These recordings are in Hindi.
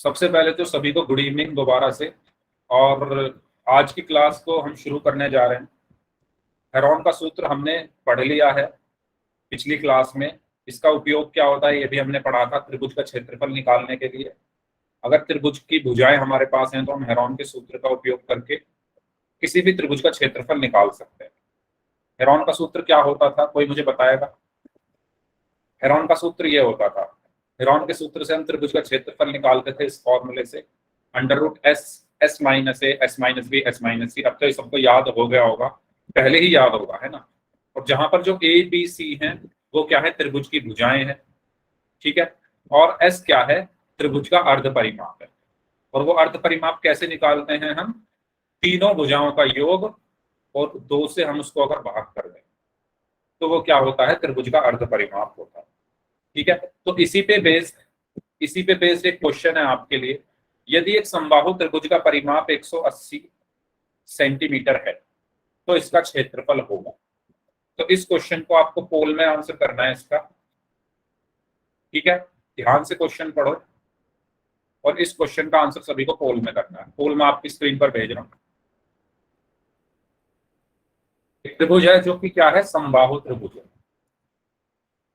सबसे पहले तो सभी को गुड इवनिंग दोबारा से। और आज की क्लास को हम शुरू करने जा रहे हैं। हेरोन का सूत्र हमने पढ़ लिया है पिछली क्लास में। इसका उपयोग क्या होता है ये भी हमने पढ़ा था, त्रिभुज का क्षेत्रफल निकालने के लिए। अगर त्रिभुज की भुजाएं हमारे पास हैं तो हम हेरोन के सूत्र का उपयोग करके किसी भी त्रिभुज का क्षेत्रफल निकाल सकते हैं। हेरोन का सूत्र क्या होता था, कोई मुझे बताएगा? हेरोन का सूत्र ये होता था, हेरोन के सूत्र से हम त्रिभुज का क्षेत्रफल निकालते थे इस फॉर्मूले से, under root S, S minus A, S minus B, S minus C. अब तो ये सबको याद हो गया होगा, पहले ही याद होगा, है ना। और जहां पर जो ए बी सी है वो क्या है, त्रिभुज की भुजाएं हैं, ठीक है। और एस क्या है, त्रिभुज का अर्ध परिमाप है। और वो अर्ध परिमाप कैसे निकालते हैं हम, तीनों भुजाओं का योग और दो से हम उसको अगर भाग कर दें तो वो क्या होता है, त्रिभुज का अर्ध परिमाप होता है, ठीक है। तो इसी पे बेस्ड एक क्वेश्चन है आपके लिए। यदि एक समबाहु त्रिभुज का परिमाप 180 सेंटीमीटर है तो इसका क्षेत्रफल होगा। तो इस क्वेश्चन को आपको पोल में आंसर करना है इसका, ठीक है। ध्यान से क्वेश्चन पढ़ो और इस क्वेश्चन का आंसर सभी को पोल में करना है। पोल में आपकी स्क्रीन पर भेज रहा हूं। एक त्रिभुज है जो कि क्या है, समबाहु त्रिभुज है,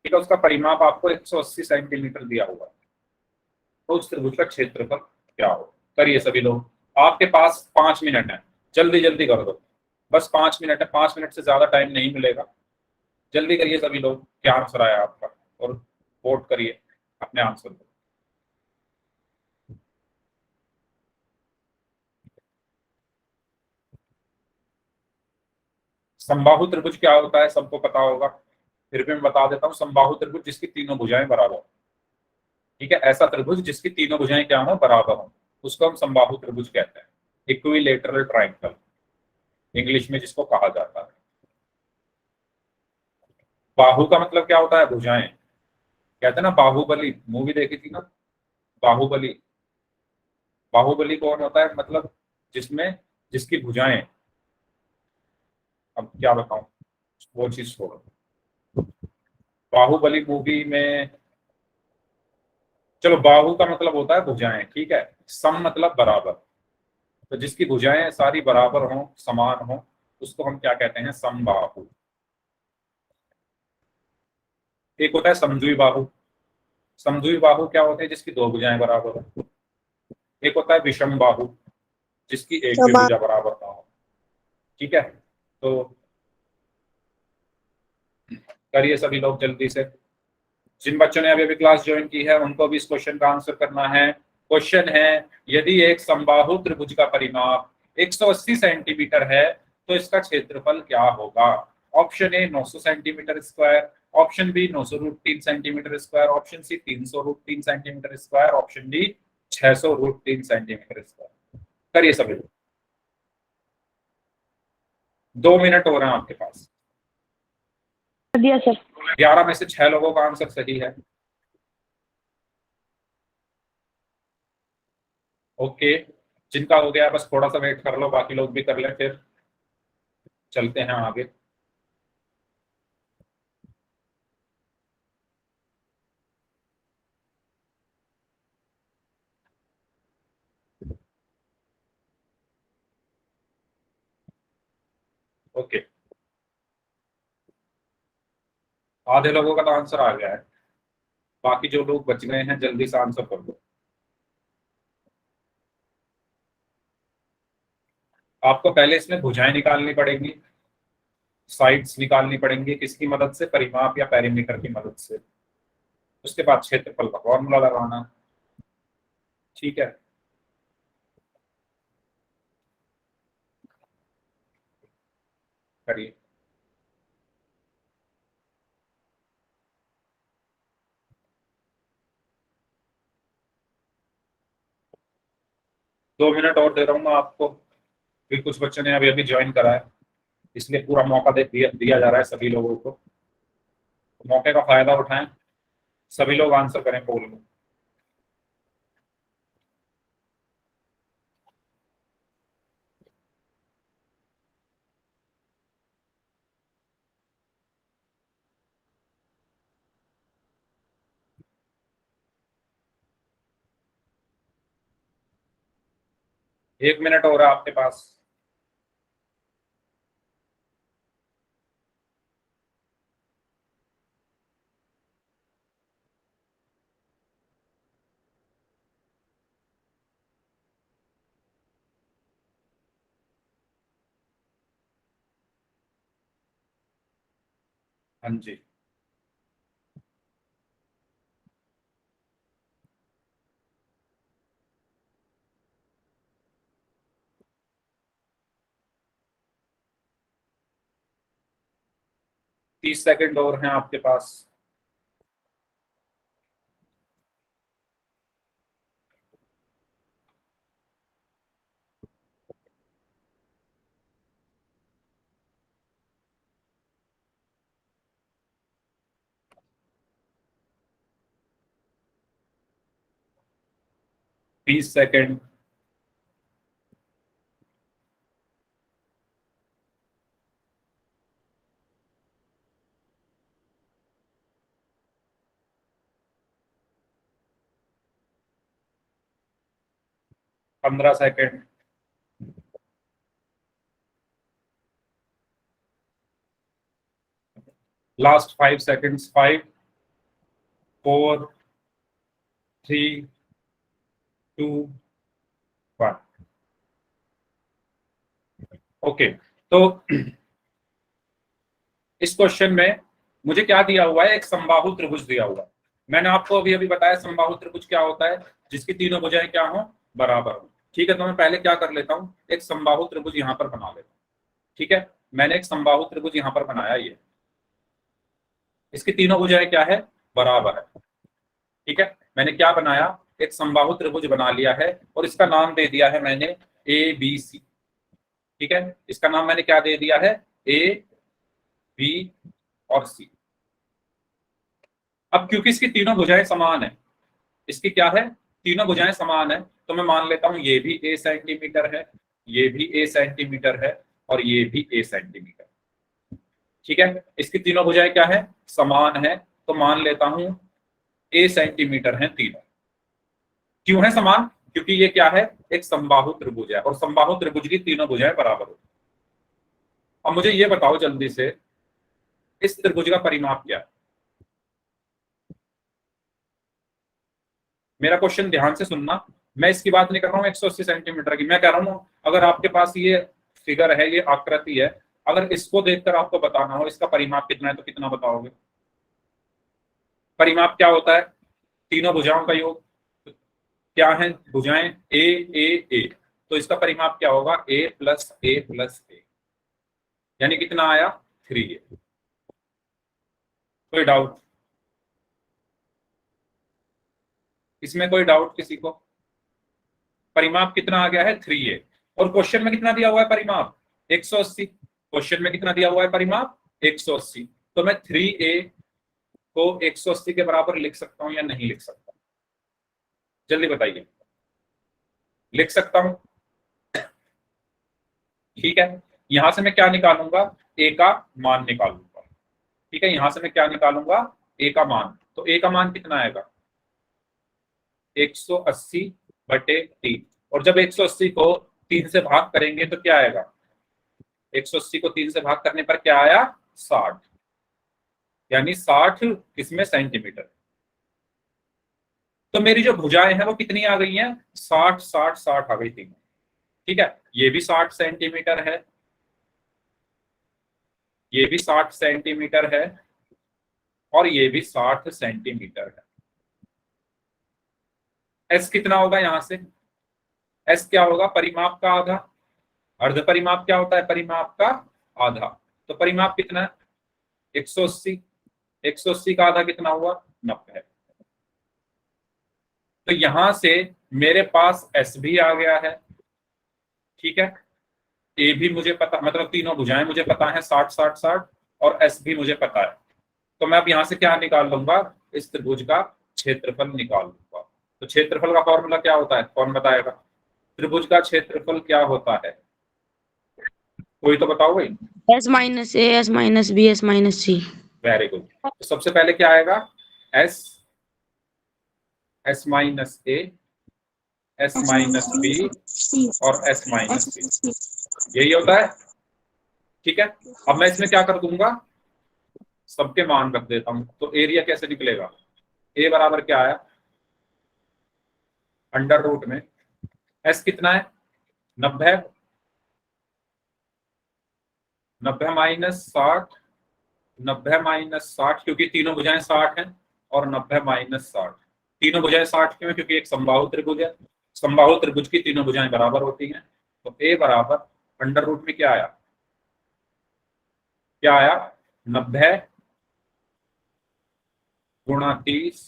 ठीक है। उसका परिमाप आपको 180 सेंटीमीटर दिया हुआ है। तो उस त्रिभुज का क्षेत्रफल क्या हो, करिए सभी लोग। आपके पास 5 मिनट है, जल्दी जल्दी कर दो। बस 5 मिनट है, 5 मिनट से ज्यादा टाइम नहीं मिलेगा। जल्दी करिए सभी लोग, क्या आंसर आया आपका, और वोट करिए अपने आंसर को। समबाहु त्रिभुज क्या होता है सबको पता होगा, फिर भी मैं बता देता हूँ। समबाहु त्रिभुज जिसकी तीनों भुजाएं बराबर हो, ठीक है। ऐसा त्रिभुज जिसकी तीनों भुजाएं क्या हो, बराबर हो, उसको हम समबाहु त्रिभुज कहते हैं। इक्विलेटरल ट्राइंगल इंग्लिश में जिसको कहा जाता है। बाहु का मतलब क्या होता है, भुजाएं। कहते हैं ना, बाहुबली मूवी देखी थी ना, बाहुबली। बाहुबली कौन होता है, मतलब जिसमें, जिसकी भुजाएं, अब क्या बताऊं, वो चीज छोड़ो। बाहुबली मूवी में, चलो, बाहु का मतलब होता है भुजाएं, ठीक है। सम मतलब बराबर। तो जिसकी भुजाएं सारी बराबर हों, समान हों, उसको हम क्या कहते हैं, समबाहु। एक होता है समद्वि बाहु। समद्वि बाहु क्या होते हैं, जिसकी दो भुजाएं बराबर हो। एक होता है विषम बाहु, जिसकी एक भी भुजा बराबर ना हो, ठीक है। तो करिए सभी लोग जल्दी से। जिन बच्चों ने अभी अभी क्लास ज्वाइन की है उनको भी इस क्वेश्चन का आंसर करना है। क्वेश्चन है, यदि एक समबाहु त्रिभुज का परिमाप 180 सेंटीमीटर है तो इसका क्षेत्रफल क्या होगा। Option A 900 centimetre square, option B 900 root 3 centimetre square, option C 300 root 3 centimetre square, option D 600 root 3 centimetre square. करिए सभी, 2 मिनट हो रहे हैं आपके पास। दिया सर। 11 में से 6 लोगों का आंसर सही है। ओके, जिनका हो गया बस थोड़ा सा वेट कर लो, बाकी लोग भी कर लें, फिर चलते हैं आगे। ओके, आधे लोगों का तो आंसर आ गया है, बाकी जो लोग बच गए हैं जल्दी से आंसर कर दो। आपको पहले इसमें भुजाएं निकालनी पड़ेंगी, साइड्स निकालनी पड़ेंगी, किसकी मदद से, परिमाप या पैरीमीटर की मदद से। उसके बाद क्षेत्रफल का फॉर्मूला लगाना, ठीक है। करिए। दो मिनट और दे रहा हूँ मैं आपको, फिर कुछ बच्चों ने अभी अभी ज्वाइन करा है, इसलिए पूरा मौका दिया जा रहा है सभी लोगों को। मौके का फायदा उठाएं, सभी लोग आंसर करें पोल में। 1 मिनट हो रहा है आपके पास। हाँ जी, तीस सेकंड और हैं आपके पास। बीस सेकंड। पंद्रह सेकंड। Last 5 seconds. 5 4 3 2 1। ओके, तो इस क्वेश्चन में मुझे क्या दिया हुआ है, एक समबाहु त्रिभुज दिया हुआ है। मैंने आपको अभी अभी बताया समबाहु त्रिभुज क्या होता है, जिसकी तीनों भुजाएं क्या हो, बराबर हो। ठीक है, तो मैं पहले क्या कर लेता हूँ, एक समबाहु त्रिभुज यहाँ पर बना लेता हूँ। ठीक है, मैंने एक समबाहु त्रिभुज यहाँ पर बनाया, ये इसकी तीनों भुजाएं क्या है, बराबर है। ठीक है, मैंने क्या बनाया, एक समबाहु त्रिभुज बना लिया है और इसका नाम दे दिया है मैंने ए बी सी। ठीक है, इसका नाम मैंने क्या दे दिया है, ए बी और सी। अब क्योंकि इसकी तीनों भुजाएं समान है, इसकी क्या है, तीनों भुजाएं समान है, तो मैं मान लेता हूं ये भी ए सेंटीमीटर है, ये भी ए सेंटीमीटर है और ये भी ए सेंटीमीटर। ठीक है, इसकी तीनों भुजाएं क्या है, समान है, तो मान लेता हूं ए सेंटीमीटर है तीनों। क्यों है समान, क्योंकि ये क्या है, एक समबाहु त्रिभुज है और समबाहु त्रिभुज की तीनों भुजाएं बराबर होती। अब मुझे ये बताओ जल्दी से, इस त्रिभुज का परिमाप क्या है। मेरा क्वेश्चन ध्यान से सुनना, मैं इसकी बात नहीं कर रहा हूँ 180 सेंटीमीटर की, मैं कह रहा हूँ अगर आपके पास ये फिगर है, ये आकृति है, अगर इसको देखकर आपको बताना हो इसका परिमाप कितना है तो कितना बताओगे। परिमाप क्या होता है, तीनों भुजाओं का योग। क्या है भुजाएं, ए ए ए, तो इसका परिमाप क्या होगा, ए प्लस ए प्लस ए, यानी कितना आया, 3a। कोई डाउट इसमें, कोई डाउट किसी को। परिमाप कितना आ गया है, 3a। और क्वेश्चन में कितना दिया हुआ है परिमाप, 180। क्वेश्चन में कितना दिया हुआ है परिमाप, 180। तो मैं 3a को 180 के बराबर लिख सकता हूं या नहीं लिख सकता, जल्दी बताइए। लिख सकता हूं, ठीक है। यहां से मैं क्या निकालूंगा, ए का मान निकालूंगा। ठीक है, यहां से मैं क्या निकालूंगा, ए का मान। तो ए का मान कितना आएगा, 180/3। और जब 180 को 3 से भाग करेंगे तो क्या आएगा, 180 को 3 से भाग करने पर क्या आया, 60, यानी 60 किसमें, सेंटीमीटर। तो मेरी जो भुजाएं हैं वो कितनी आ गई हैं, 60 60 60 आ गई तीनों। ठीक है, ये भी 60 सेंटीमीटर है, ये भी 60 सेंटीमीटर है और ये भी 60 सेंटीमीटर है। एस कितना होगा यहां से, एस क्या होगा, परिमाप का आधा। अर्ध परिमाप क्या होता है, परिमाप का आधा। तो परिमाप कितना है, 180। 180 का आधा कितना हुआ, 90। तो यहां से मेरे पास एस भी आ गया है। ठीक है, ए भी मुझे पता, मतलब तीनों भुजाएं मुझे पता है 60 60 60, और एस भी मुझे पता है। तो मैं अब यहां से क्या निकाल लूंगा, इस त्रिभुज का क्षेत्रफल निकाल लूंगा। तो क्षेत्रफल का फॉर्मूला क्या होता है, कौन बताएगा, त्रिभुज का क्षेत्रफल क्या होता है, कोई तो बताओ भाई। S minus A S minus B S minus C. Very good. तो सबसे पहले क्या आएगा, S, S minus A, S minus B और एस माइनस सी, यही होता है। ठीक है, अब मैं इसमें क्या कर दूंगा, सबके मान रख देता हूं, तो एरिया कैसे निकलेगा, ए बराबर क्या है, अंडर रूट में एस कितना है 90, 90 माइनस 60, 90 माइनस 60 क्योंकि तीनों भुजाएं 60 हैं, और 90 माइनस 60, तीनों भुजाएं 60 क्यों, क्योंकि एक समबाहु त्रिभुज है, समबाहु त्रिभुज की तीनों भुजाएं बराबर होती हैं। तो ए बराबर अंडर रूट में क्या आया, क्या आया 90 गुणा 30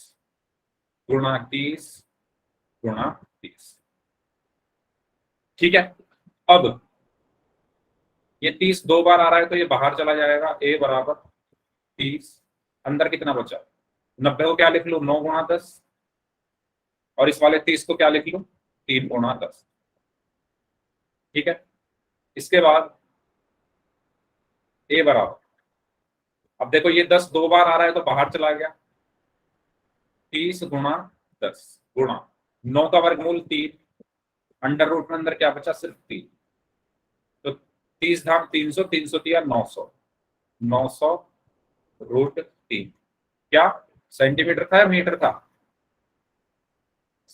गुणा 30 गुणा 30। ठीक है, अब ये 30 दो बार आ रहा है तो ये बाहर चला जाएगा, ए बराबर 30, अंदर कितना बचा, 90 को क्या लिख लू 9 गुणा 10, और इस वाले 30 को क्या लिख लू 3 गुणा 10। ठीक है, इसके बाद ए बराबर, अब देखो ये 10 दो बार आ रहा है तो बाहर चला गया, 30 गुणा 10 गुणा 9 का वर्गमूल 3, अंडर रूट में अंदर क्या बचा सिर्फ 3, तो 30 धाम 300, 300 दिया 900, 900 रूट 3, क्या सेंटीमीटर था या मीटर था,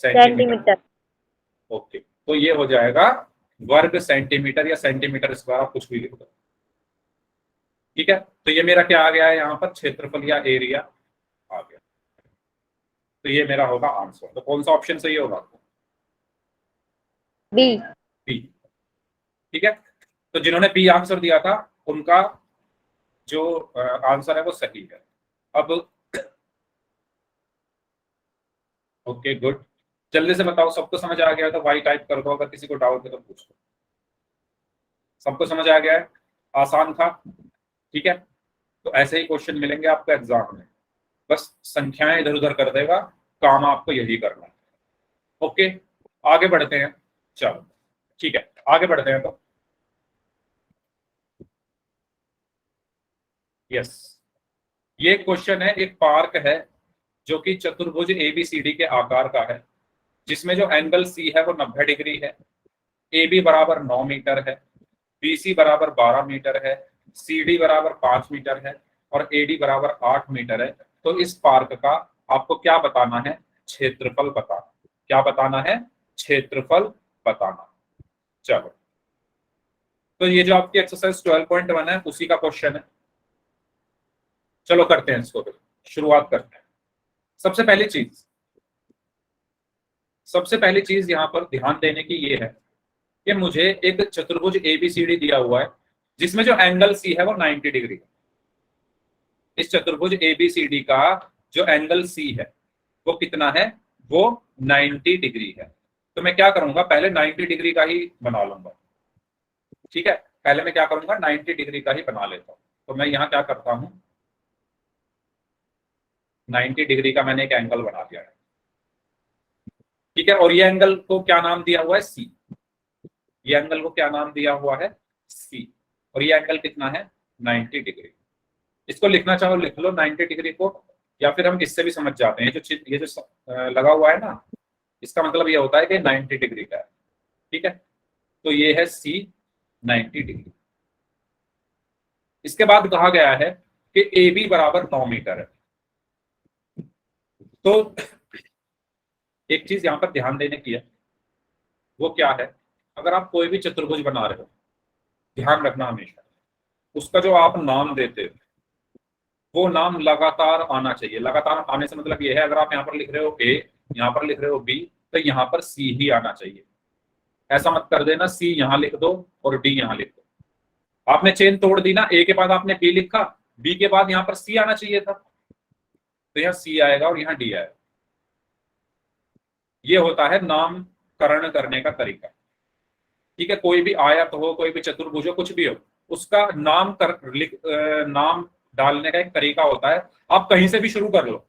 सेंटीमीटर। ओके, तो ये हो जाएगा वर्ग सेंटीमीटर या सेंटीमीटर स्क्वायर, आप कुछ भी लिख दो। ठीक है, तो ये मेरा क्या आ गया है यहाँ पर, क्षेत्रफल या एरिया आ गया, तो ये मेरा होगा आंसर। तो कौन सा ऑप्शन सही होगा, बी। बी। ठीक है, तो जिन्होंने बी आंसर दिया था उनका जो आंसर है वो सही है। अब ओके गुड, जल्दी से बताओ, सबको समझ आ गया तो वाई टाइप कर दो, अगर किसी को डाउट है तो पूछ लो। सबको समझ आ गया है, आसान था। ठीक है, तो ऐसे ही क्वेश्चन मिलेंगे आपको एग्जाम में, बस संख्याएं इधर उधर कर देगा, काम आपको यही करना है। ओके, आगे बढ़ते हैं, चलो ठीक है आगे बढ़ते हैं। तो यस, ये क्वेश्चन है, एक पार्क है जो कि चतुर्भुज एबीसीडी के आकार का है, जिसमें जो एंगल सी है वो 90 डिग्री है, ए बी बराबर 9 मीटर है, बी सी बराबर 12 मीटर है, सी डी बराबर 5 मीटर है, और ए डी बराबर 8 मीटर है। तो इस पार्क का आपको क्या बताना है, क्षेत्रफल बताना। क्या बताना है, क्षेत्रफल बताना। चलो, तो ये जो आपकी एक्सरसाइज 12.1 है उसी का क्वेश्चन है। चलो करते हैं इसको, शुरुआत करते हैं। सबसे पहली चीज यहां पर ध्यान देने की ये है कि मुझे एक चतुर्भुज एबीसीडी दिया हुआ है जिसमें जो एंगल सी है वो 90 डिग्री है। इस चतुर्भुज एबीसीडी का जो एंगल सी है वो कितना है, वो 90 डिग्री है। तो मैं क्या करूंगा, पहले 90 डिग्री का ही बना लूंगा। ठीक है, पहले मैं क्या करूंगा 90 डिग्री का ही बना लेता हूं। तो मैं यहाँ क्या करता हूं, 90 डिग्री का मैंने एक एंगल बना दिया है। ठीक है, और ये एंगल को क्या नाम दिया हुआ है, सी। ये एंगल को क्या नाम दिया हुआ है, सी। और ये एंगल कितना है, 90 डिग्री। इसको लिखना चाहो लिख लो 90 डिग्री को, या फिर हम इससे भी समझ जाते हैं, ये जो लगा हुआ है ना, इसका मतलब ये होता है कि 90 डिग्री का है। ठीक है, तो ये है सी 90 डिग्री। इसके बाद कहा गया है कि ए बी बराबर 9 मीटर है। तो एक चीज यहां पर ध्यान देने की है, वो क्या है, अगर आप कोई भी चतुर्भुज बना रहे हो, ध्यान रखना हमेशा उसका जो आप नाम देते हो वो नाम लगातार आना चाहिए। लगातार आने से मतलब ये है, अगर आप यहाँ पर लिख रहे हो ए, यहाँ पर लिख रहे हो बी, तो यहाँ पर सी ही आना चाहिए। ऐसा मत कर देना सी यहाँ लिख दो और डी यहाँ लिख दो। आपने चेन तोड़ दी ना, ए के बाद आपने बी लिखा, बी के बाद यहाँ पर सी आना चाहिए था, तो यहाँ सी आएगा और यहाँ डी आएगा। ये होता है नामकरण करने का तरीका। ठीक है, कोई भी आयत हो, कोई भी चतुर्भुज हो, कुछ भी हो, उसका नाम डालने का एक तरीका होता है। आप कहीं से भी शुरू कर लो,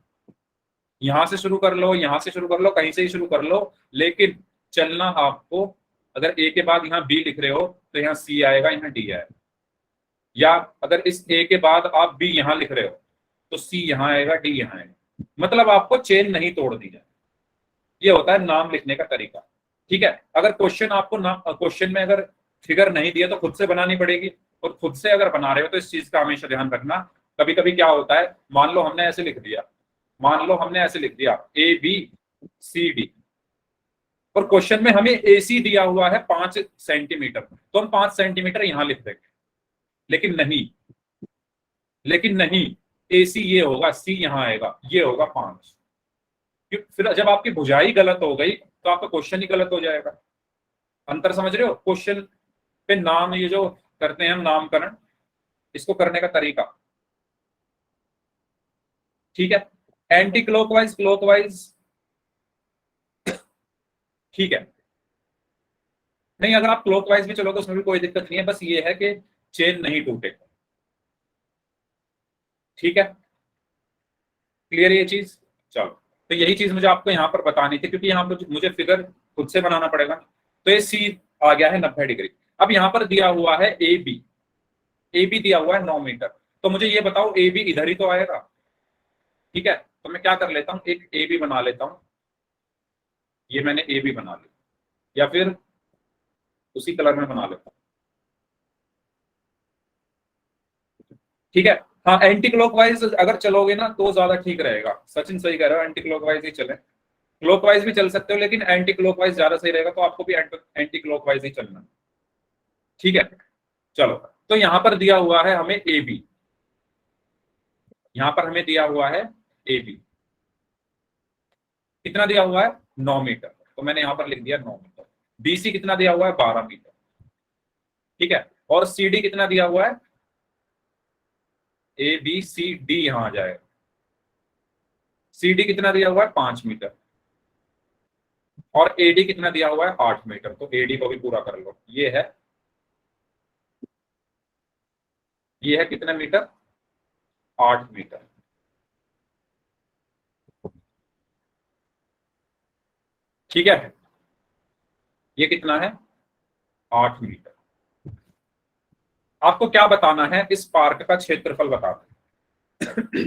यहां से शुरू कर लो, यहां से शुरू कर लो, कहीं से ही शुरू कर लो, लेकिन चलना आपको, अगर ए के बाद यहाँ बी लिख रहे हो तो यहाँ सी आएगा, यहाँ डी आएगा। या अगर इस ए के बाद आप बी यहाँ लिख रहे हो तो सी यहाँ आएगा, डी यहाँ आएगा। मतलब आपको चेन नहीं तोड़नी है। ये होता है नाम लिखने का तरीका। ठीक है, अगर क्वेश्चन आपको ना, क्वेश्चन में अगर फिगर नहीं दिया तो खुद से बनानी पड़ेगी, और खुद से अगर बना रहे हो तो इस चीज का हमेशा ध्यान रखना। कभी कभी क्या होता है, मान लो हमने ऐसे लिख दिया, ABCD, और क्वेश्चन में हमें AC दिया हुआ है 5 सेंटीमीटर, तो हम 5 सेंटीमीटर यहां लिख देंगे, लेकिन नहीं, AC ये होगा, C यहां आएगा, ये होगा 5। फिर जब आपकी भुजाई गलत हो गई तो आपका क्वेश्चन ही गलत हो जाएगा। अंतर समझ रहे हो? क्वेश्चन पे नाम, ये जो करते हैं हम नामकरण, इसको करने का तरीका, ठीक है। एंटी क्लॉकवाइज, क्लॉकवाइज, ठीक है। नहीं, अगर आप क्लॉकवाइज भी चलोगे उसमें भी कोई दिक्कत नहीं है, बस ये है कि चेन नहीं टूटे, ठीक है। क्लियर ये चीज? चलो, तो यही चीज मुझे आपको यहाँ पर बतानी थी, क्योंकि यहाँ पर मुझे फिगर खुद से बनाना पड़ेगा। तो ये सी आ गया है 90 डिग्री। अब यहाँ पर दिया हुआ है ए बी दिया हुआ है 9 मीटर। तो मुझे ये बताओ, ए बी इधर ही तो आएगा, ठीक है। तो मैं क्या कर लेता हूँ, एक ए बी बना लेता हूँ, ये मैंने ए बी बना लिया, या फिर उसी कलर में बना लेता हूँ, ठीक है। हाँ, एंटी क्लॉकवाइज अगर चलोगे ना तो ज्यादा ठीक रहेगा। सचिन सही कह रहे हो, एंटी क्लॉकवाइज ही चले, क्लॉकवाइज भी चल सकते हो, लेकिन एंटी क्लॉकवाइज ज्यादा सही रहेगा, तो आपको भी एंटी क्लॉकवाइज ही चलना, ठीक है। चलो, तो यहां पर दिया हुआ है हमें ए बी, यहां पर हमें दिया हुआ है ए बी, कितना दिया हुआ है 9 मीटर, तो मैंने यहां पर लिख दिया 9 मीटर। BC कितना दिया हुआ है 12 मीटर, ठीक है। और CD कितना दिया हुआ है, ABCD यहां आ जाएगा, CD कितना दिया हुआ है 5 मीटर, और AD कितना दिया हुआ है 8 मीटर, तो AD को भी पूरा कर लो। ये है कितने मीटर, 8 मीटर, ठीक है। ये कितना है, 8 मीटर। आपको क्या बताना है, इस पार्क का क्षेत्रफल बताना है।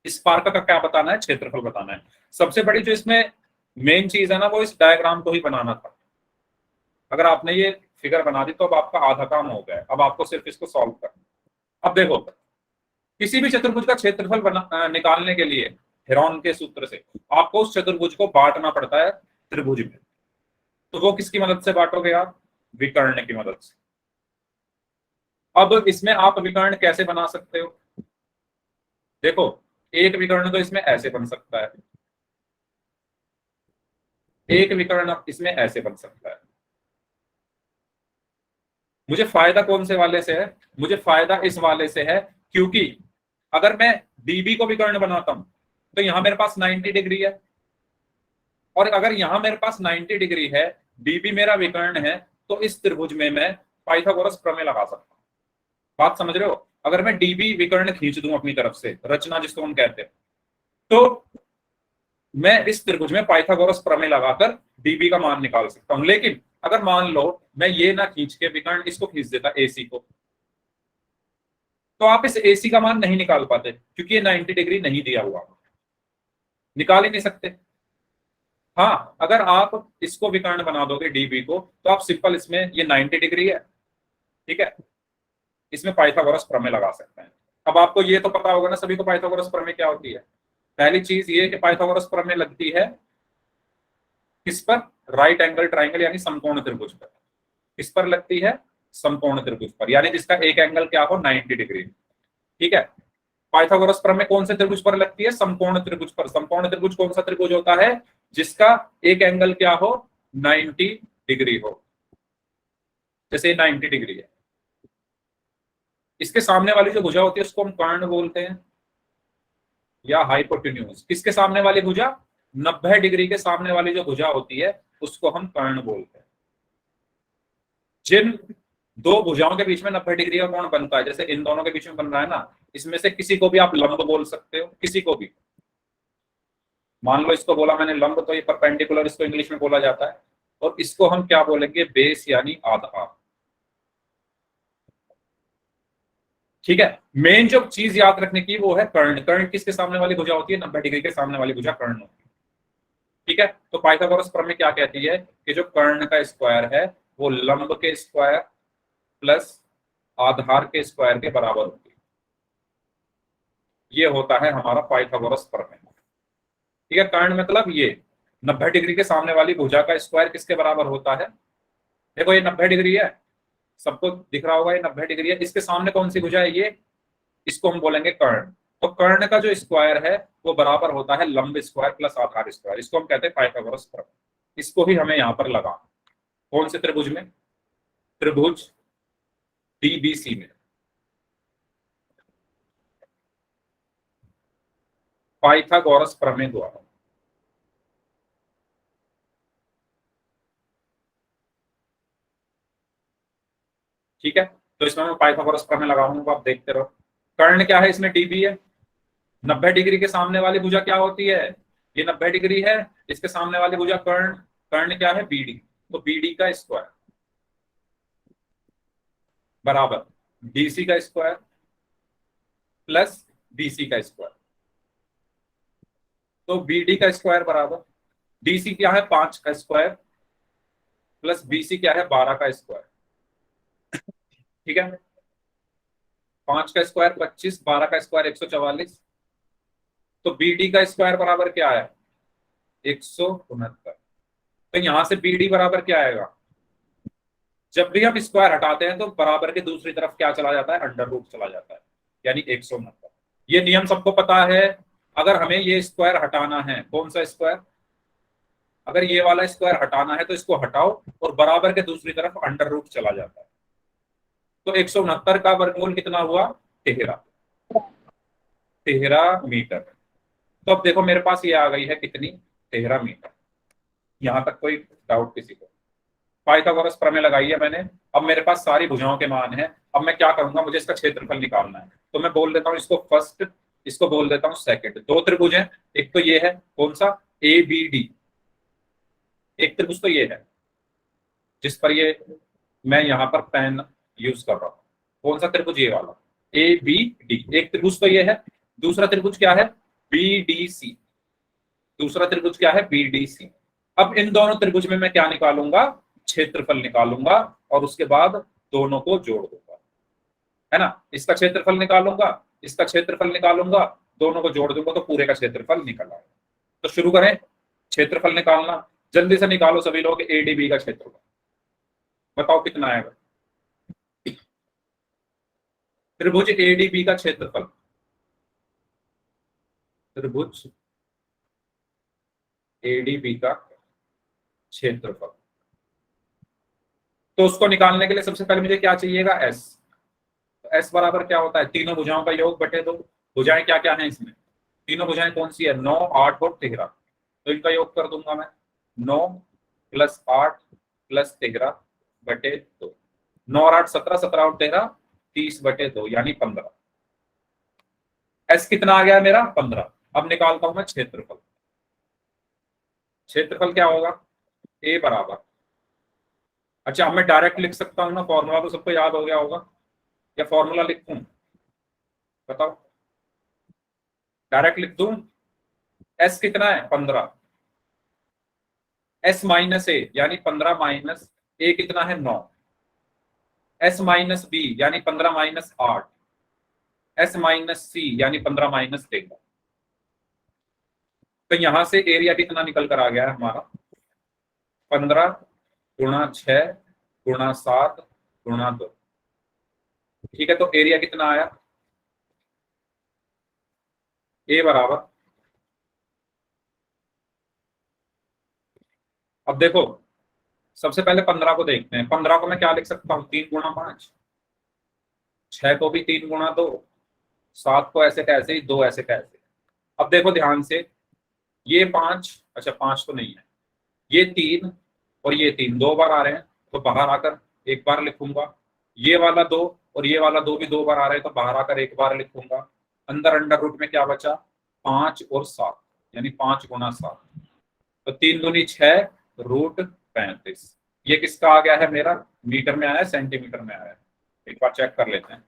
इस पार्क का क्या बताना है, क्षेत्रफल बताना है। सबसे बड़ी जो इसमें मेन चीज है ना, वो इस डायग्राम को ही बनाना था। अगर आपने ये फिगर बना दी तो अब आपका आधा काम हो गया है, अब आपको सिर्फ इसको सॉल्व करना। अब देखो, किसी भी चतुर्भुज का क्षेत्रफल निकालने के लिए हेरोन के सूत्र से आपको उस चतुर्भुज को बांटना पड़ता है त्रिभुज में। तो वो किसकी मदद से बांटोगे आप, विकर्ण की मदद से। अब इसमें आप विकर्ण कैसे बना सकते हो, देखो, एक विकर्ण तो इसमें ऐसे बन सकता है, एक विकर्ण इसमें ऐसे बन सकता है। मुझे फायदा कौन से वाले से है, मुझे फायदा इस वाले से है, क्योंकि अगर मैं डीबी को विकर्ण बनाता हूं तो यहां मेरे पास 90 डिग्री है, और अगर यहां मेरे पास 90 डिग्री है, डीबी मेरा विकर्ण है, तो इस त्रिभुज में मैं पाइथागोरस प्रमेय लगा सकता हूं। बात समझ रहे हो? अगर मैं डीबी विकर्ण खींच दूं अपनी तरफ से, रचना जिसको हम कहते हैं, तो मैं इस त्रिभुज में पाइथागोरस प्रमेय लगाकर डीबी का मान निकाल सकता हूं। लेकिन अगर मान लो मैं ये ना खींच के विकर्ण इसको खींच देता, एसी को, तो आप इस एसी का मान नहीं निकाल पाते, क्योंकि ये 90 डिग्री नहीं दिया हुआ, निकाल ही नहीं सकते। हाँ, अगर आप इसको विकर्ण बना दोगे डीबी को, तो आप सिंपल इसमें, ये 90 डिग्री है, ठीक है, इसमें पाइथागोरस प्रमेय लगा सकते हैं। अब आपको ये तो पता होगा ना सभी को पाइथागोरस प्रमेय क्या होती है। पहली चीज ये कि पाइथागोरस प्रमेय लगती है किस पर, राइट एंगल ट्राइंगल यानी समकोण त्रिभुज पर। किस पर लगती है, समकोण त्रिभुज पर, यानी जिसका एक एंगल क्या हो 90 डिग्री, ठीक है। पाइथागोरस प्रमेय कौन से त्रिभुज पर लगती है, समकोण त्रिभुज पर। समकोण त्रिभुज कौन सा त्रिभुज होता है, जिसका एक एंगल क्या हो 90 डिग्री हो, जैसे 90 डिग्री है। इसके सामने वाली जो भुजा होती है उसको हम कर्ण बोलते हैं, या हाइपोटेन्यूज। किसके सामने वाली भुजा, 90 डिग्री के सामने वाली जो भुजा होती है उसको हम कर्ण बोलते हैं। जिन दो भुजाओं के बीच में 90 डिग्री का कोण बनता है, जैसे इन दोनों के बीच में बन रहा है ना, इसमें से किसी को भी आप लंब बोल सकते हो, किसी को भी। मान लो इसको बोला मैंने लंब, तो ये परपेंडिकुलर इसको इंग्लिश में बोला जाता है, और इसको हम क्या बोलेंगे, बेस यानी आधार, ठीक है। मेन जो चीज याद रखने की वो है कर्ण। कर्ण किसके सामने वाली भुजा होती है, 90 डिग्री के सामने वाली भुजा कर्ण होती है। ठीक है, तो पाइथागोरस प्रमेय क्या कहती है कि जो कर्ण का स्क्वायर है वो लंब के स्क्वायर प्लस आधार के स्क्वायर के बराबर होती है। ये होता है हमारा पाइथागोरस प्रमेय। ठीक है, कर्ण मतलब ये 90 डिग्री के सामने वाली भुजा का स्क्वायर किसके बराबर होता है? देखो ये 90 डिग्री है, सबको दिख रहा होगा, ये 90 डिग्री है। इसके सामने कौन सी भुजा है? ये, इसको हम बोलेंगे कर्ण। तो कर्ण का जो स्क्वायर है वो बराबर होता है लंब स्क्वायर प्लस आधार स्क्वायर। इसको हम कहते हैं पाइथागोरस प्रमेय। इसको ही हमें यहां पर लगा, कौन से त्रिभुज में? त्रिभुज डीबीसी में पाइथागोरस प्रमेय द्वारा। ठीक है, तो इसमें मैं पाइथागोरस प्रमेय लगाऊंगा, आप देखते रहो। कर्ण क्या है? इसमें डीबी है। 90 डिग्री के सामने वाली भुजा क्या होती है? ये 90 डिग्री है, इसके सामने वाली भुजा कर्ण। कर्ण क्या है? बीडी। तो बीडी का स्क्वायर बराबर डीसी का स्क्वायर प्लस बीसी का स्क्वायर। तो बीडी का स्क्वायर बराबर डीसी क्या है? 5 का स्क्वायर प्लस बीसी क्या है? 12 का स्क्वायर। ठीक है, 5 का स्क्वायर 25, 12 का स्क्वायर 144। तो बीडी का स्क्वायर बराबर क्या है? 169। तो यहां से बीडी बराबर क्या आएगा? जब भी हम स्क्वायर हटाते हैं तो बराबर के दूसरी तरफ क्या चला जाता है? अंडर रूट चला जाता है, यानी 169। ये नियम सबको पता है। अगर हमें ये स्क्वायर हटाना है, कौन सा स्क्वायर? अगर ये वाला स्क्वायर हटाना है तो इसको हटाओ और बराबर के दूसरी तरफ अंडर रूट चला जाता है। तो 169 का वर्गमूल कितना हुआ? 13 मीटर। तो अब देखो मेरे पास ये आ गई है कितनी? 13 मीटर। यहां तक कोई डाउट किसी को? पाइथागोरस प्रमेय लगाई है मैंने। अब मेरे पास सारी भुजाओं के मान है। अब मैं क्या करूंगा? मुझे इसका क्षेत्रफल निकालना है। तो मैं बोल देता हूँ इसको फर्स्ट, इसको बोल देता हूँ सेकंड। दो त्रिभुज हैं, एक तो ये है, कौन सा? A B D. एक त्रिभुज तो ये है जिस पर ये मैं यहाँ पर पेन यूज कर रहा हूँ। कौन सा त्रिभुज? ये वाला ए बी डी। एक त्रिभुज तो ये है। दूसरा त्रिभुज क्या है? B D C. दूसरा त्रिभुज क्या है? B D C. अब इन दोनों त्रिभुज में मैं क्या निकालूंगा? क्षेत्रफल निकालूंगा और उसके बाद दोनों को जोड़ दूंगा, है ना। इसका क्षेत्रफल निकालूंगा, इसका क्षेत्रफल निकालूंगा, दोनों को जोड़ दूंगा तो पूरे का क्षेत्रफल निकल आएगा। तो शुरू करें क्षेत्रफल निकालना। जल्दी से निकालो सभी लोग एडीबी का क्षेत्रफल। बताओ कितना आएगा? त्रिभुज एडीबी का क्षेत्रफल, त्रिभुज एडीबी का क्षेत्रफल। तो उसको निकालने के लिए सबसे पहले मुझे क्या चाहिएगा? एस। तो एस बराबर क्या होता है? तीनों भुजाओं का योग बटे दो। भुजाएं क्या क्या है इसमें? तीनों भुजाएं कौन सी है? 9, 8 और 13। तो इनका योग कर दूंगा मैं। 9 प्लस 8 प्लस 13 बटे 2। 9 और 8 17, 17 और 13 30 बटे 2 यानी 15। एस कितना आ गया मेरा? 15। अब निकालता हूं मैं क्षेत्रफल। क्षेत्रफल क्या होगा? ए बराबर, अच्छा अब मैं डायरेक्ट लिख सकता हूँ ना? फॉर्मूला तो सबको याद हो गया होगा, या फॉर्मूला लिखूं? बताओ, डायरेक्ट लिख दूं? एस कितना है? 15। एस माइनस ए यानी 15 माइनस ए कितना है? 9। एस माइनस बी यानी 15 माइनस 8। एस माइनस सी यानी 15 माइनस 13। तो यहां से एरिया कितना निकल कर आ गया है हमारा? 15 गुणा 6 गुणा 7 गुणा 2। ठीक है, तो एरिया कितना आया? ए बराबर, अब देखो सबसे पहले 15 को देखते हैं। 15 को मैं क्या लिख सकता हूँ? 3 गुणा 5। 6 को भी 3 गुणा 2। 7 को ऐसे कैसे ही, 2 ऐसे कैसे। अब देखो ध्यान से, ये 5, अच्छा 5 तो नहीं है, ये 3 और ये 3 दो बार आ रहे हैं तो बाहर आकर एक बार लिखूंगा। ये वाला 2 और ये वाला 2 भी दो बार आ रहे हैं तो बाहर आकर एक बार लिखूंगा। अंदर अंडर रूट में क्या बचा? 5 और 7 यानी 5 गुणा 7। तो 3 दूनी 6 रूट 35। ये किसका आ गया है मेरा? मीटर में आया है, सेंटीमीटर में आया है? एक बार चेक कर लेते हैं।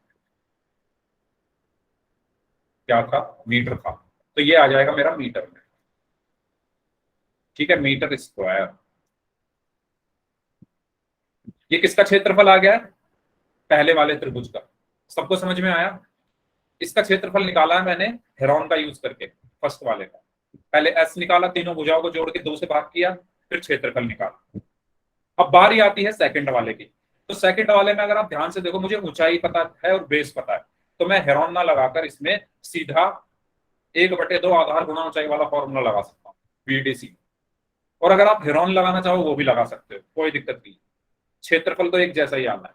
क्या था? मीटर था। तो ये आ जाएगा मेरा मीटर में। ठीक है, मीटर स्क्वायर। ये किसका क्षेत्रफल आ गया है? पहले वाले त्रिभुज का। सबको समझ में आया? इसका क्षेत्रफल निकाला है मैंने हेरोन का यूज करके, फर्स्ट वाले का। पहले एस निकाला, तीनों भुजाओं को जोड़ के 2 से भाग किया, फिर क्षेत्रफल निकाला। अब बारी आती है सेकंड वाले की। तो सेकंड वाले में अगर आप ध्यान से देखो, मुझे ऊंचाई पता है और बेस पता है, तो मैं हेरोन ना लगाकर इसमें सीधा 1/2 आधार गुणा ऊंचाई वाला फॉर्मूला लगा सकता हूँ, VDC। और अगर आप हेरोन लगाना चाहो वो भी लगा सकते हो, कोई दिक्कत नहीं। क्षेत्रफल तो एक जैसा ही आना है।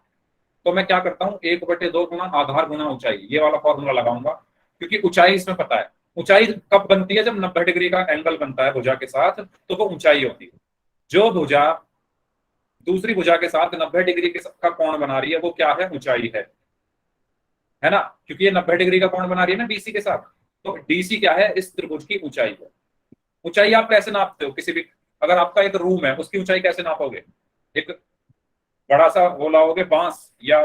तो मैं क्या करता हूँ, 1/2 गुणा आधार गुणा ऊंचाई, ये वाला फॉर्मूला लगाऊंगा, क्योंकि ऊंचाई इसमें पता है। ऊंचाई कब बनती है? जब 90 डिग्री का एंगल बनता है भुजा के साथ, तो वो ऊंचाई होती है। जो भुजा दूसरी भुजा के साथ 90 डिग्री का कोण बना रही है, वो क्या है? ऊंचाई है ना? क्योंकि ये 90 डिग्री का कोण बना रही है ना डीसी के साथ, तो डीसी क्या है? इस त्रिभुज की ऊंचाई है। ऊंचाई आप कैसे नापते हो? किसी भी, अगर आपका एक रूम है, उसकी ऊंचाई कैसे नापोगे? एक बड़ा सा वो लाओगे, बांस या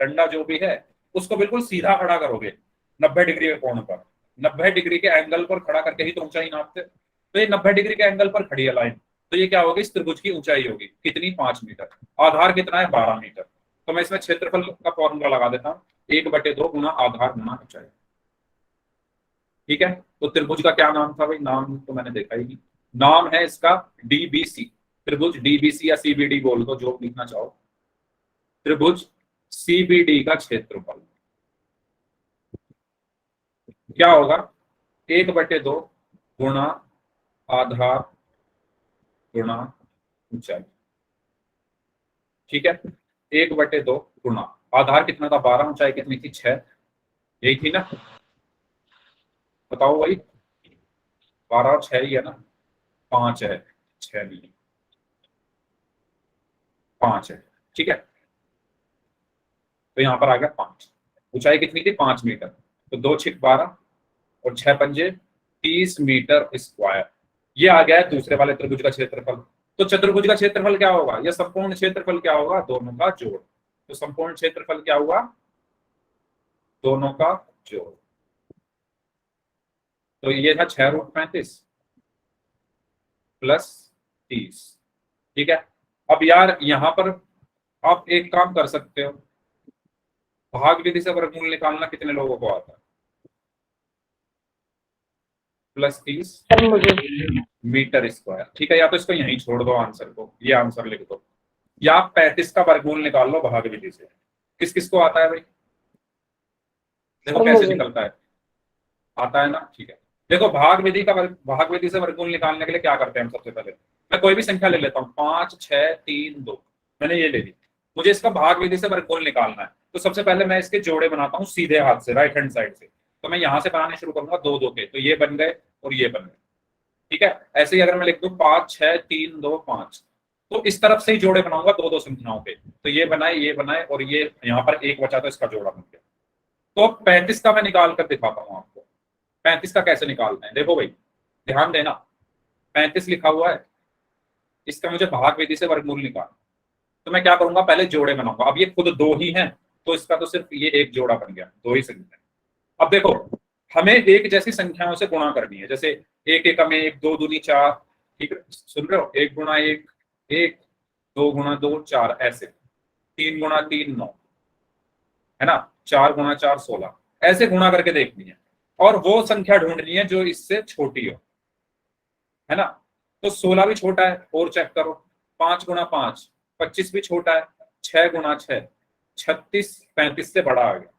डंडा जो भी है, उसको बिल्कुल सीधा खड़ा करोगे 90 डिग्री के कोण पर। 90 डिग्री के एंगल पर खड़ा करके ही तो ऊंचाई नापते। तो ये 90 डिग्री के एंगल पर खड़ी है लाइन, तो ये क्या होगी? इस त्रिभुज की ऊंचाई होगी कितनी? 5 मीटर। आधार कितना है? 12 मीटर। तो मैं इसमें क्षेत्रफल का फॉर्मूला लगा देता हूँ, 1/2 गुणा आधार गुणा ऊंचाई। ठीक है, तो त्रिभुज का क्या नाम था भाई? नाम तो मैंने देखा ही नहीं। नाम है इसका DBC। त्रिभुज DBC या CBD बोल दो, जो लिखना चाहो। त्रिभुज CBD का क्षेत्रफल क्या होगा? 1/2 गुणा आधार गुणा ऊंचाई। ठीक है, 1/2 गुणा आधार कितना था? 12। ऊंचाई कितनी थी? 6। यही थी ना? बताओ भाई, 12 और 6 ही है ना? 5 है, 6 नहीं, 5 है। ठीक है, तो यहां पर आ गया 5। ऊंचाई कितनी थी? 5 मीटर। तो 2 छिक 12 और 6 पंजे 30 मीटर स्क्वायर। ये आ गया है दूसरे वाले त्रिभुज का क्षेत्रफल। तो चतुर्भुज का क्षेत्रफल क्या होगा? या संपूर्ण क्षेत्रफल क्या होगा? दोनों का जोड़। तो संपूर्ण क्षेत्रफल क्या हुआ? दोनों का जोड़। तो ये था 6√35 प्लस 30। ठीक है, अब यार यहां पर आप एक काम कर सकते हो, भाग विधि से वर्गमूल निकालना कितने लोगों को आता है? Plus 30 metre square. ठीक है, या तो इसको यहीं छोड़ दो आंसर को, ये आंसर लिख दो, या 35 का वर्गमूल निकाल लो भाग विधि से। किस किस को आता है भाई? देखो कैसे निकलता है, आता है ना? ठीक है, देखो भाग विधि से वर्गमूल निकालने के लिए क्या करते हैं हम? सबसे पहले मैं कोई भी संख्या ले लेता हूँ, 5 6 3 2, मैंने ये ले ली। मुझे इसका भाग विधि से वर्गमूल निकालना है, तो सबसे पहले मैं इसके जोड़े बनाता हूँ सीधे हाथ से, राइट हैंड साइड से। तो मैं यहां से बनाने शुरू करूंगा 2 2 के, तो ये बन गए और ये बन गए। ठीक है, ऐसे ही अगर मैं लिख दूं 5 6 3 2 5, तो इस तरफ से ही जोड़े बनाऊंगा 2 2 संख्याओं के। तो ये बनाए और ये यहाँ पर एक बचा, तो इसका जोड़ा बन गया। तो 35 का मैं निकाल कर दिखाता हूँ आपको। 35 का कैसे निकालते हैं? देखो भाई, ध्यान देना, 35 लिखा हुआ है, इसका मुझे भाग विधि से वर्गमूल निकाल। तो मैं क्या करूंगा? पहले जोड़े बनाऊंगा। अब ये खुद 2 ही हैं, तो इसका तो सिर्फ ये एक जोड़ा बन गया, 2 ही संख्या। अब देखो, हमें एक जैसी संख्याओं से गुणा करनी है, जैसे 1 1 में 1, 2 दूनी 4। ठीक है, सुन रहे हो? 1 गुणा 1 1, 2 गुणा 2 4, ऐसे 3 गुणा 3 9, है ना? 4 गुणा 4 16, ऐसे गुणा करके देखनी है। और वो संख्या ढूंढनी है जो इससे छोटी हो, है ना? तो 16 भी छोटा है, और चेक करो। 5 गुणा 5 25 भी छोटा है। 6 गुणा 6 36 35 से बड़ा आ गया।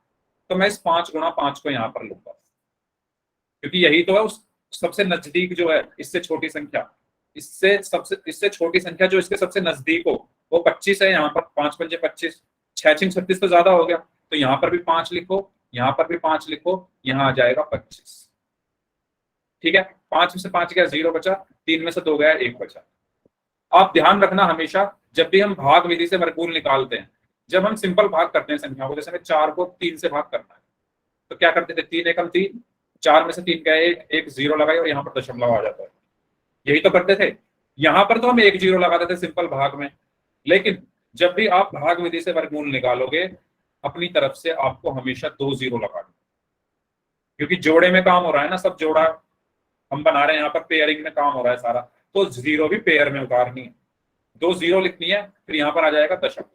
तो मैं इस 5 गुणा 5 को यहां पर लूंगा, क्योंकि यही तो है उस सबसे नजदीक जो है, इससे छोटी संख्या। इससे छोटी संख्या जो इसके सबसे नजदीक हो, वो 25 है। यहाँ पर 5 पंजे 25, 6 6 36 तो ज्यादा हो गया। तो यहाँ पर भी 5 लिखो, यहाँ पर भी 5 लिखो, यहाँ आ जाएगा 25। ठीक है, 5 में से 5 गया 0 बचा, 3 में से 2 गया 1 बचा। आप ध्यान रखना हमेशा, जब भी हम भाग विधि से वर्गमूल निकालते हैं, जब हम सिंपल भाग करते हैं संख्या को, जैसे हमें 4 को 3 से भाग करना है, तो क्या करते थे? 3 एकम 3, 4 में से 3 गए 1, 1 0 लगाए और यहाँ पर दशमलव आ जाता है। यही तो करते थे। यहाँ पर तो हम 1 0 लगाते थे सिंपल भाग में, लेकिन जब भी आप भाग विधि से वर्गमूल निकालोगे, अपनी तरफ से आपको हमेशा 2 0 लगाना, क्योंकि जोड़े में काम हो रहा है ना, सब जोड़ा हम बना रहे हैं, यहाँ पर पेयरिंग में काम हो रहा है सारा। तो जीरो भी पेयर में उतारनी है, 2 जीरो लिखनी है, फिर यहां पर आ जाएगा दशमलव।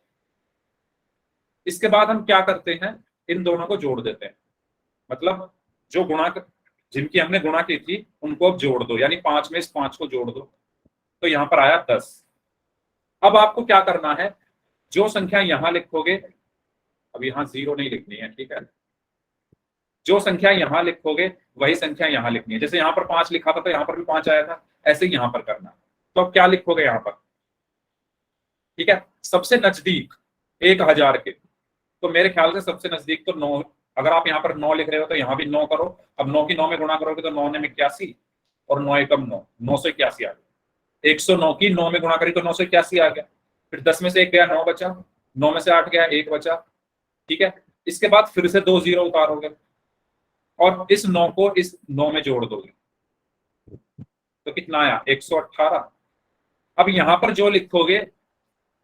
इसके बाद हम क्या करते हैं, इन दोनों को जोड़ देते हैं, मतलब जो जिनकी हमने गुणा की थी उनको अब जोड़ दो, यानी 5 में इस 5 को जोड़ दो, तो यहां पर आया 10। अब आपको क्या करना है, जो संख्या यहां लिखोगे, अब यहां जीरो नहीं लिखनी है, ठीक है, जो संख्या यहां लिखोगे वही संख्या यहां लिखनी है। जैसे यहां पर 5 लिखा था तो यहां पर भी 5 आया था, ऐसे ही यहां पर करना। तो अब क्या लिखोगे यहां पर, ठीक है, सबसे नजदीक 1000 के, तो मेरे ख्याल से सबसे नजदीक तो 9, अगर आप यहाँ पर 9 लिख रहे हो तो यहाँ भी 9 करो। अब 9 की 9 में गुणा करोगे तो 9 ने 81 और 9 एकम 9, 981 आ गया। 109 की 9 में गुणा करी तो 981 आ गया। फिर 10 में से 1 गया, 9 बचा, 9 में से 8 गया, 1 बचा, ठीक है। इसके बाद फिर से 2 जीरो उतारोगे और इस 9 को इस 9 में जोड़ दोगे, तो कितना आया, 118। अब यहां पर जो लिखोगे,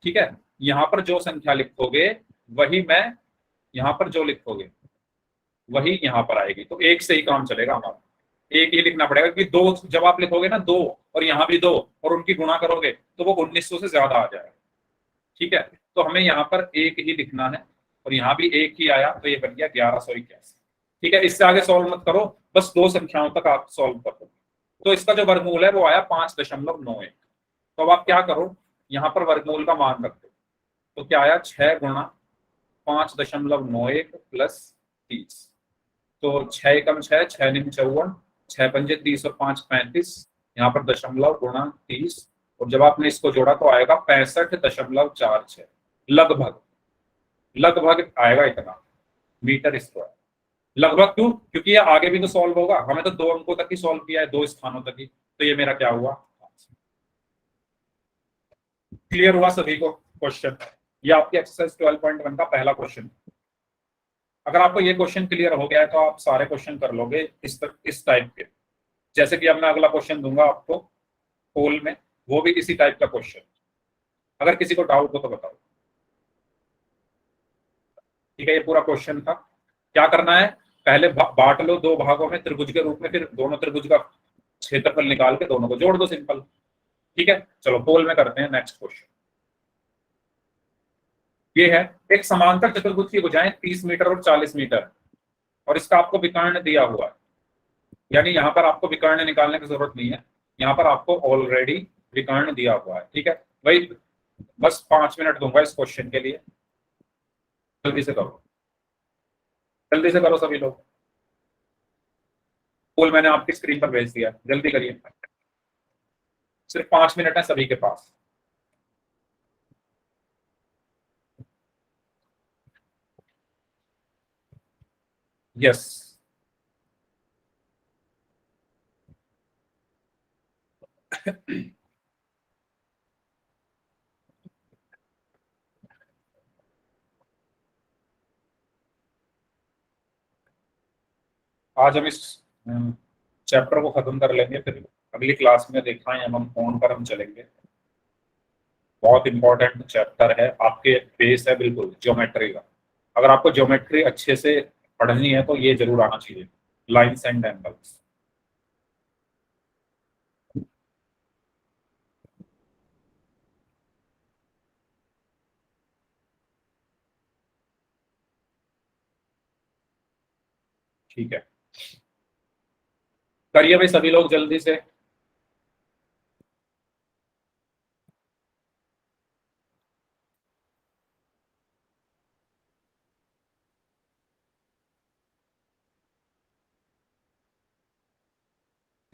ठीक है, यहां पर जो संख्या लिखोगे वही मैं यहां पर जो लिखोगे वही यहां पर आएगी। तो एक से ही काम चलेगा हमारा, एक ही लिखना पड़ेगा, क्योंकि दो जब आप लिखोगे ना 2 और यहां भी 2 और उनकी गुणा करोगे तो वो 1900 से ज्यादा आ जाएगा, ठीक है। तो हमें यहाँ पर एक ही लिखना है और यहाँ भी एक ही आया, तो ये बन गया 1181, ठीक है। इससे आगे सॉल्व मत करो, बस 2 संख्याओं तक आप सॉल्व कर दो। तो इसका जो वर्गमूल है वो आया 5.91। तो अब आप क्या करो, यहाँ पर वर्गमूल का मान रख दो, तो क्या आया, 6 गुणा 5.91 प्लस 30, तो 6 एकम 6, 6 निम 54, 6 पंजे 30 और 5 35, यहाँ पर दशमलव गुणा 30, और जब आपने इसको जोड़ा तो आएगा 65.46, लगभग लगभग आएगा इतना मीटर स्क्वायर। लगभग क्यों, क्योंकि ये आगे भी तो सॉल्व होगा, हमें तो 2 अंकों तक ही सॉल्व किया है, 2 स्थानों तक ही, तो ये मेरा क्या हुआ। क्लियर हुआ सभी को क्वेश्चन, ये आपकी एक्सरसाइज 12.1 का पहला क्वेश्चन। अगर आपको ये क्वेश्चन क्लियर हो गया है तो आप सारे क्वेश्चन कर लोगे इस टाइप के। जैसे कि अब मैं अगला क्वेश्चन दूंगा आपको पोल में, वो भी इसी टाइप का क्वेश्चन। अगर किसी को डाउट हो तो बताओ, ठीक है। ये पूरा क्वेश्चन था। क्या करना है, पहले बांट लो 2 भागों में त्रिभुज के रूप में, फिर दोनों त्रिभुज का क्षेत्रफल निकाल के दोनों को जोड़ दो, सिंपल, ठीक है। चलो पोल में करते हैं नेक्स्ट क्वेश्चन। ये है, एक समांतर चतुर्भुज की भुजाएं 30 मीटर और 40 मीटर, और इसका आपको विकर्ण दिया हुआ है, यानी यहाँ पर आपको विकर्ण निकालने की जरूरत नहीं है, यहाँ पर आपको ऑलरेडी विकर्ण दिया हुआ है, ठीक है। वही बस 5 मिनट दूंगा इस क्वेश्चन के लिए, जल्दी से करो, जल्दी से करो सभी लोग। पोल मैंने आपकी स्क्रीन पर भेज दिया, जल्दी करिए, सिर्फ 5 मिनट है सभी के पास। यस, आज हम इस चैप्टर को खत्म कर लेंगे, फिर अगली क्लास में देखा है हम फोन पर हम चलेंगे। बहुत इंपॉर्टेंट चैप्टर है, आपके बेस है बिल्कुल ज्योमेट्री का। अगर आपको ज्योमेट्री अच्छे से पढ़नी है तो ये जरूर आना चाहिए, लाइन्स एंड एंगल्स। ठीक है, करिए भाई सभी लोग जल्दी से।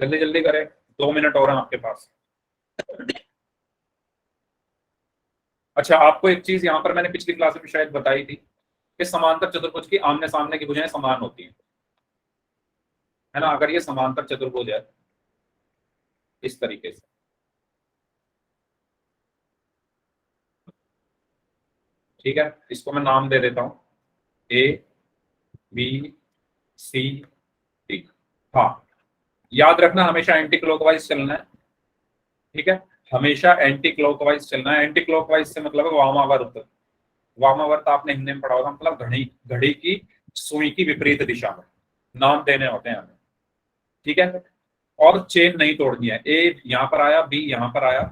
जल्दी जल्दी करें, 2 मिनट और हैं आपके पास। अच्छा, आपको एक चीज यहाँ पर मैंने पिछली क्लास में शायद बताई थी कि समांतर चतुर्भुज की आमने सामने की भुजाएं समान होती हैं, है ना। अगर ये समांतर चतुर्भुज है इस तरीके से, ठीक है, इसको मैं नाम दे देता हूं ए बी सी डी। हाँ, याद रखना हमेशा एंटी क्लॉकवाइज चलना है, ठीक है, हमेशा एंटी क्लॉकवाइज चलना है। एंटी क्लॉकवाइज से मतलब है वामावर्त। वामावर्त आपने हिंदी में पढ़ा होगा, मतलब घड़ी, घड़ी की सुई की विपरीत दिशा में नाम देने होते हैं हमें, ठीक है। और चेन नहीं तोड़नी है। ए यहाँ पर आया, बी यहाँ पर आया,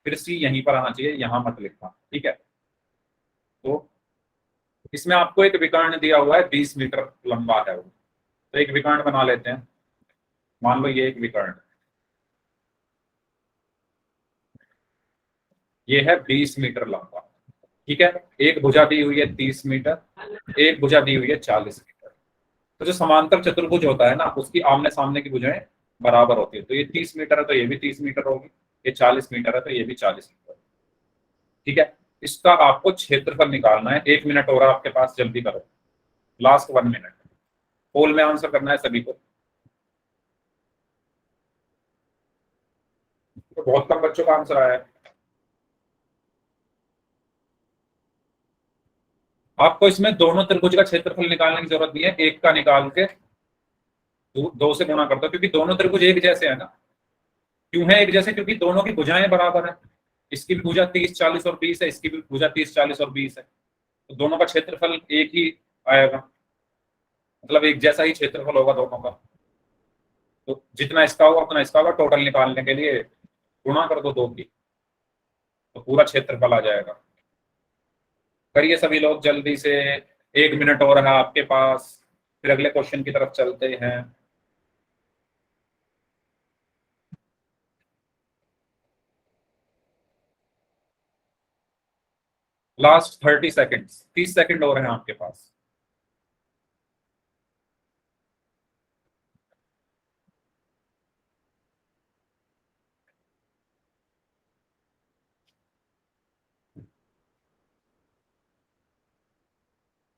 फिर सी यहीं पर आना चाहिए, यहाँ मत लिखना, ठीक है। तो इसमें आपको एक विकर्ण दिया हुआ है, 20 मीटर लंबा है वो, तो एक विकर्ण बना लेते हैं। मान लो ये एक विकर्ण, ये है 20 मीटर लंबा, ठीक है। एक भुजा दी हुई है 30 मीटर, एक भुजा दी हुई है 40 मीटर। तो जो समांतर चतुर्भुज होता है ना, उसकी आमने सामने की भुजाएं बराबर होती है। तो ये 30 मीटर है तो ये भी 30 मीटर होगी, ये 40 मीटर है तो ये भी 40 मीटर, ठीक है। इसका आपको क्षेत्रफल निकालना है। 1 मिनट हो रहा है आपके पास, जल्दी करो, लास्ट 1 मिनट। पोल में आंसर करना है सभी को। तो बहुत कम बच्चों का आंसर आया है। आपको इसमें दोनों त्रिभुज का क्षेत्रफल निकालने की जरूरत नहीं है, एक का निकाल के दो से गुणा कर दो, क्योंकि दोनों त्रिभुज एक जैसे है ना। क्यों है एक जैसे? क्योंकि दोनों की भुजाएं बराबर है। इसकी भी भुजा 30, 40 और 20 है, इसकी भी भुजा 30, 40 और 20 है, तो दोनों का क्षेत्रफल एक ही आएगा, मतलब एक जैसा ही क्षेत्रफल होगा दोनों का। तो जितना इसका होगा उतना इसका होगा। टोटल निकालने के लिए गुणा कर दो 2 की, तो पूरा क्षेत्रफल आ जाएगा। करिए सभी लोग जल्दी से, 1 मिनट और है आपके पास, फिर अगले क्वेश्चन की तरफ चलते हैं। लास्ट 30 सेकेंड्स, 30 सेकेंड और हैं आपके पास।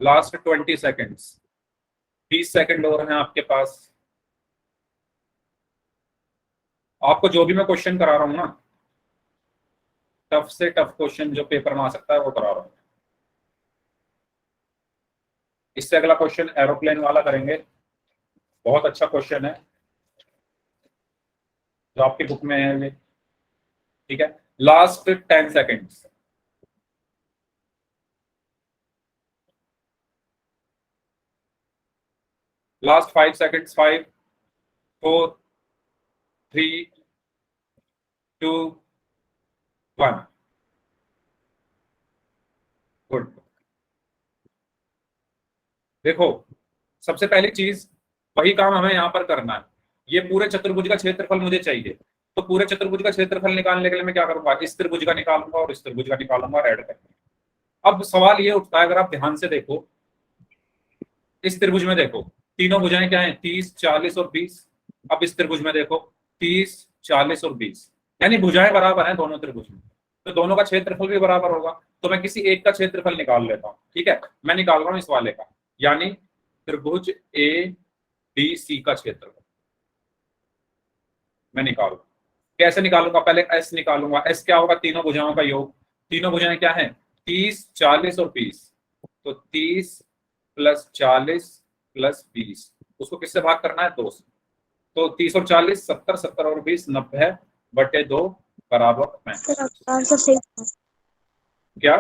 लास्ट 20 सेकेंड्स, 30 सेकेंड और हैं आपके पास। आपको जो भी मैं क्वेश्चन करा रहा हूं ना, टफ से टफ क्वेश्चन जो पेपर में आ सकता है वो करा रहा हूं। इससे अगला क्वेश्चन एरोप्लेन वाला करेंगे, बहुत अच्छा क्वेश्चन है जो आपकी बुक में है ये, ठीक है। Last 10 seconds, last 5 seconds, 5, 4, 3, 2, 1। Good. देखो, सबसे पहली चीज, वही काम हमें यहाँ पर करना है। ये पूरे चतुर्भुज का क्षेत्रफल मुझे चाहिए, तो पूरे चतुर्भुज का क्षेत्रफल निकालने के लिए मैं क्या करूंगा, इस त्रिभुज का निकालूंगा और इस त्रिभुज का निकालूंगा, ऐड करूंगा। अब सवाल ये उठता है, अगर आप ध्यान से देखो, इस त्रिभुज में देखो तीनों भुजाएं क्या हैं, 30, 40 और 20। अब इस त्रिभुज में देखो 30, 40 और 20, यानी भुजाएं बराबर हैं दोनों त्रिभुज में, तो दोनों का क्षेत्रफल भी बराबर होगा। तो मैं किसी एक का क्षेत्रफल निकाल लेता हूँ, ठीक है। मैं निकाल रहा हूँ इस वाले का, यानी त्रिभुज ए बी सी का क्षेत्रफल मैं निकालूंगा। कैसे निकालूंगा? पहले एस निकालूंगा। एस क्या होगा? तीनों भुजाओं का योग। तीनों भुजाएं क्या है? 30, 40 और 20। तो 30 प्लस 40 प्लस 20, उसको किससे भाग करना है? 2 से। तो 30 और 40 70, 70 और 20 90 बटे 2 बराबर 35। आंसर सही था। क्या?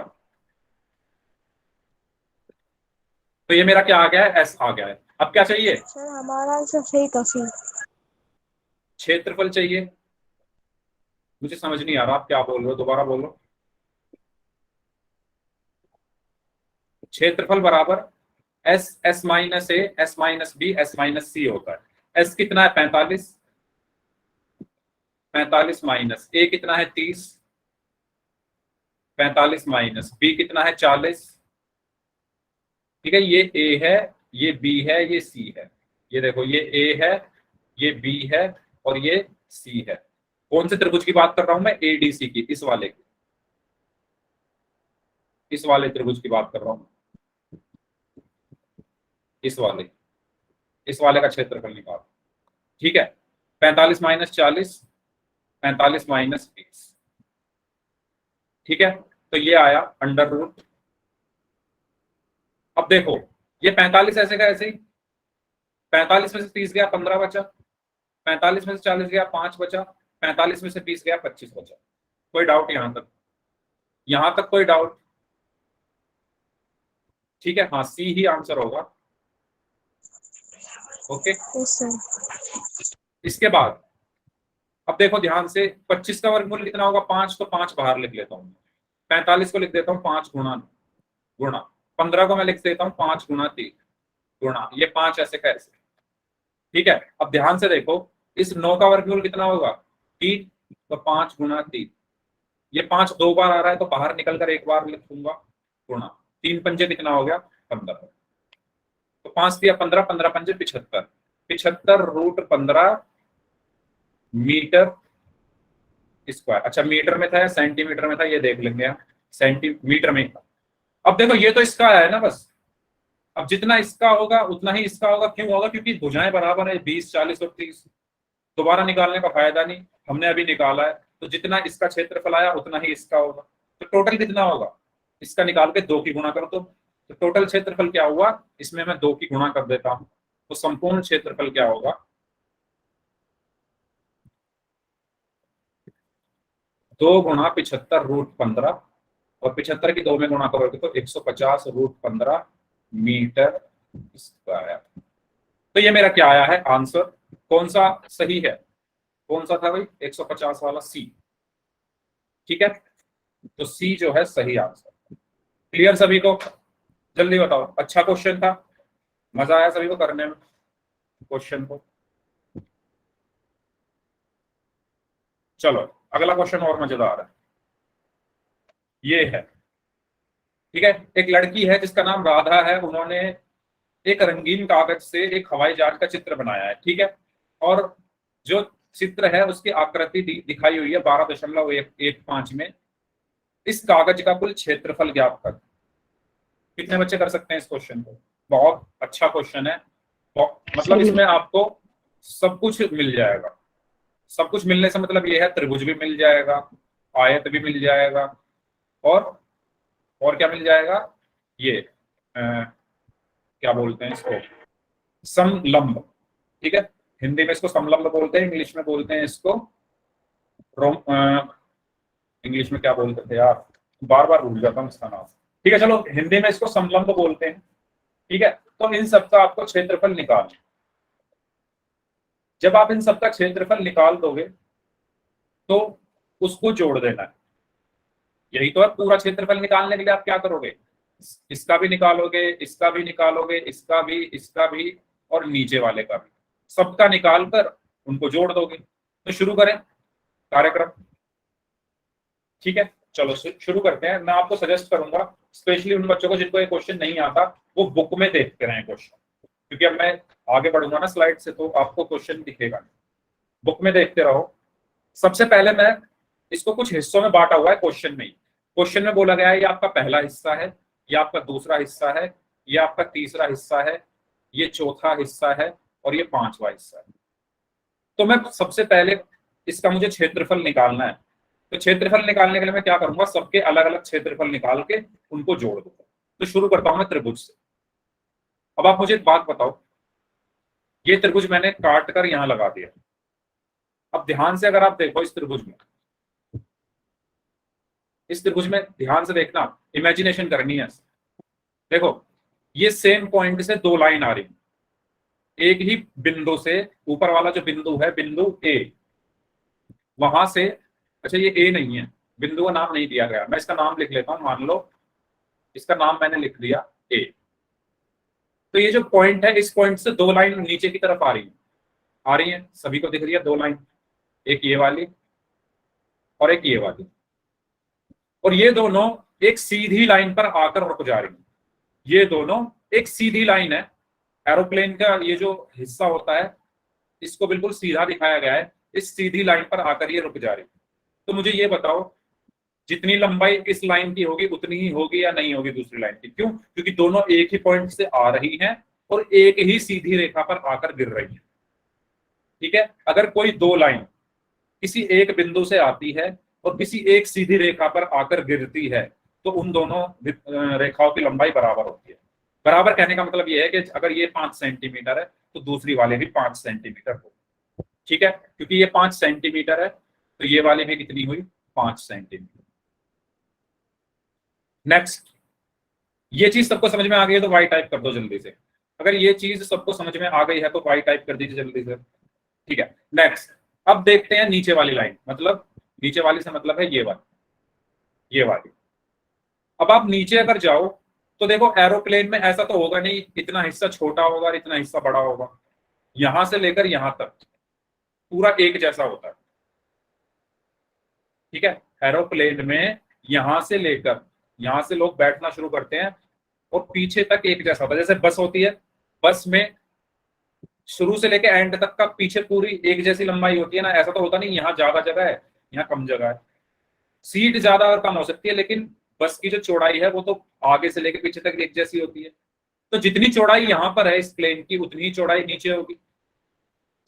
तो ये मेरा क्या आ गया है? एस आ गया है। अब क्या चाहिए? सर हमारा आंसर सही था सर। क्षेत्रफल चाहिए। मुझे समझ नहीं आ रहा आप क्या बोल रहे हो, दोबारा बोलो। क्षेत्रफल बराबर S, S minus A, S minus B, S minus C होता है। एस कितना है? 45, 45 माइनस ए कितना है? 30, 45 माइनस बी कितना है? 40, ठीक है। ये ए है, ये बी है, ये सी है। ये देखो, ये ए है, ये बी है और ये सी है। कौन से त्रिभुज की बात कर रहा हूं मैं? एडीसी की, इस वाले की, इस वाले त्रिभुज की बात कर रहा हूं, इस वाले, इस वाले का क्षेत्रफल निकाल, ठीक है। 45 माइनस 40, 45 माइनस 20, ठीक है। तो ये आया अंडर रूट। अब देखो, ये 45 ऐसे का ऐसे ही, 45 में से 30 गया 15 बचा, 45 में से 40 गया 5 बचा, 45 में से 20 गया 25 बचा। कोई डाउट यहां तक? यहां तक कोई डाउट? ठीक है, हाँ सी ही आंसर होगा। ओके। Yes sir. इसके बाद अब देखो ध्यान से, 25 का वर्गमूल कितना होगा 5, तो 5 बाहर लिख लेता हूँ। 45 को लिख देता हूँ 5 गुणा गुणा 15 को मैं लिख देता हूँ 5 गुणा 3 गुणा ये 5 ऐसे कैसे। ठीक है, अब ध्यान से देखो, इस 9 का वर्गमूल कितना होगा 3, तो 5 गुणा 3, ये 5 दो बार आ रहा है तो बाहर निकल कर एक बार लिखूंगा गुणा 3 पंजे कितना हो गया 15, तो 5 दिया 15, 15 पंजे 75, 75√15 मीटर स्क्वायर। अच्छा मीटर में था या सेंटीमीटर में था ये देख लेंगे हम, सेंटीमीटर में था। अब देखो ये तो इसका है ना बस, अब जितना इसका होगा उतना ही इसका होगा, क्यों होगा क्योंकि भुजाएं बराबर है 20, 40 और 30, दोबारा निकालने का फायदा नहीं, हमने अभी निकाला है, तो जितना इसका क्षेत्रफल आया उतना ही इसका होगा। तो टोटल कितना होगा, इसका निकाल के 2 की गुणा करो तो टोटल क्षेत्रफल क्या हुआ, इसमें मैं 2 की गुणा कर देता हूं, तो संपूर्ण क्षेत्रफल क्या होगा 2 गुणा 75√15, और 75 की 2 में गुणा करोगे तो 150√15 मीटर स्क्वायर। तो ये मेरा क्या आया है आंसर, कौन सा सही है, कौन सा था भाई 150 वाला सी। ठीक है, तो सी जो है सही आंसर। क्लियर सभी को, जल्दी बताओ। अच्छा क्वेश्चन था, मजा आया सभी को करने में क्वेश्चन को। चलो अगला क्वेश्चन और मजेदार है, ये है। ठीक है, एक लड़की है जिसका नाम राधा है, उन्होंने एक रंगीन कागज से एक हवाई जहाज का चित्र बनाया है। ठीक है, और जो चित्र है उसकी आकृति दिखाई हुई है 12.115 में। इस कागज का कुल क्षेत्रफल ज्ञात कर। कितने बच्चे कर सकते हैं इस क्वेश्चन को, बहुत अच्छा क्वेश्चन है, मतलब इसमें आपको सब कुछ मिल जाएगा। सब कुछ मिलने से मतलब ये है त्रिभुज भी मिल जाएगा, आयत भी मिल जाएगा, और क्या मिल जाएगा, ये क्या बोलते हैं इसको, समलंब। ठीक है, हिंदी में इसको समलंब बोलते हैं, इंग्लिश में बोलते हैं इसको इंग्लिश में क्या बोलते थे यार, बार बार भूल जाता हूँ इसका नाम। ठीक है, चलो हिंदी में इसको समलंब बोलते हैं। ठीक है, तो इन सबका आपको क्षेत्रफल निकाल, जब आप इन सबका क्षेत्रफल निकाल दोगे तो उसको जोड़ देना है। यही तो है, पूरा क्षेत्रफल निकालने के लिए आप क्या करोगे, इसका भी निकालोगे, इसका भी निकालोगे, इसका भी और नीचे वाले का भी, सबका निकाल कर उनको जोड़ दोगे। तो शुरू करें कार्यक्रम। ठीक है, चलो शुरू करते हैं। मैं आपको सजेस्ट करूंगा स्पेशली उन बच्चों को जिनको ये क्वेश्चन नहीं आता, वो बुक में देखते रहे क्वेश्चन, क्योंकि अब मैं आगे बढ़ूंगा ना स्लाइड से तो आपको क्वेश्चन दिखेगा, बुक में देखते रहो। सबसे पहले मैं इसको कुछ हिस्सों में बांटा हुआ है क्वेश्चन में ही। क्वेश्चन में बोला गया है ये आपका पहला हिस्सा है, ये आपका दूसरा हिस्सा है, ये आपका तीसरा हिस्सा है, ये चौथा हिस्सा है और ये पांचवा हिस्सा है। तो मैं सबसे पहले इसका मुझे क्षेत्रफल निकालना है, तो क्षेत्रफल निकालने के लिए मैं क्या करूंगा, सबके अलग अलग क्षेत्रफल निकाल के उनको जोड़ दूंगा। तो शुरू करता हूं मैं त्रिभुज से। अब आप मुझे एक बात बताओ, ये त्रिभुज मैंने काट कर यहां लगा दिया। अब ध्यान से अगर आप देखो इस त्रिभुज में ध्यान से देखना, इमेजिनेशन करनी है। देखो ये सेम पॉइंट से दो लाइन आ रही, एक ही बिंदु से, ऊपर वाला जो बिंदु है बिंदु ए, वहां से, अच्छा ये ए नहीं है, बिंदु का नाम नहीं दिया गया, मैं इसका नाम लिख लेता हूं, मान लो इसका नाम मैंने लिख दिया ए। तो ये जो पॉइंट है, इस पॉइंट से दो लाइन नीचे की तरफ आ रही है, सभी को दिख रही है दो लाइन, एक ये वाली और एक ये वाली, और ये दोनों एक सीधी लाइन पर आकर रुक जा रही है। ये दोनों एक सीधी लाइन है, एरोप्लेन का ये जो हिस्सा होता है इसको बिल्कुल सीधा दिखाया गया है, इस सीधी लाइन पर आकर ये रुक जा रही है। तो मुझे ये बताओ जितनी लंबाई इस लाइन की होगी उतनी ही होगी या नहीं होगी दूसरी लाइन की, क्यों, क्योंकि दोनों एक ही पॉइंट से आ रही हैं और एक ही सीधी रेखा पर आकर गिर रही है। ठीक है, अगर कोई दो लाइन किसी एक बिंदु से आती है और किसी एक सीधी रेखा पर आकर गिरती है तो उन दोनों रेखाओं की लंबाई बराबर होती है। बराबर कहने का मतलब यह है कि अगर ये 5 सेंटीमीटर है तो दूसरी वाली भी 5 सेंटीमीटर हो। ठीक है, क्योंकि ये 5 सेंटीमीटर है तो ये वाली भी कितनी हुई 5 सेंटीमीटर। नेक्स्ट, ये चीज सबको समझ में आ गई है तो वाई टाइप कर दो जल्दी से। अगर ये चीज सबको समझ में आ गई है तो वाई टाइप कर दीजिए जल्दी से। ठीक है, नेक्स्ट, अब देखते हैं नीचे वाली लाइन, मतलब नीचे वाली से मतलब है ये वाली। अब आप नीचे अगर जाओ तो देखो एरोप्लेन में ऐसा तो होगा नहीं, इतना हिस्सा छोटा होगा और इतना हिस्सा बड़ा होगा। यहां से लेकर यहां तक पूरा एक जैसा होता है, ठीक है। एरोप्लेन में यहां से लेकर यहां से लोग बैठना शुरू करते हैं और पीछे तक एक जैसा होता है। जैसे बस होती है, बस में शुरू से लेकर एंड तक का पीछे पूरी एक जैसी लंबाई होती है ना, ऐसा तो होता नहीं यहाँ ज्यादा जगह है यहाँ कम जगह है। सीट ज्यादा और कम हो सकती है, लेकिन बस की जो चौड़ाई है वो तो आगे से लेकर पीछे तक एक जैसी होती है। तो जितनी चौड़ाई यहाँ पर है इस प्लेन की, उतनी ही चौड़ाई नीचे होगी।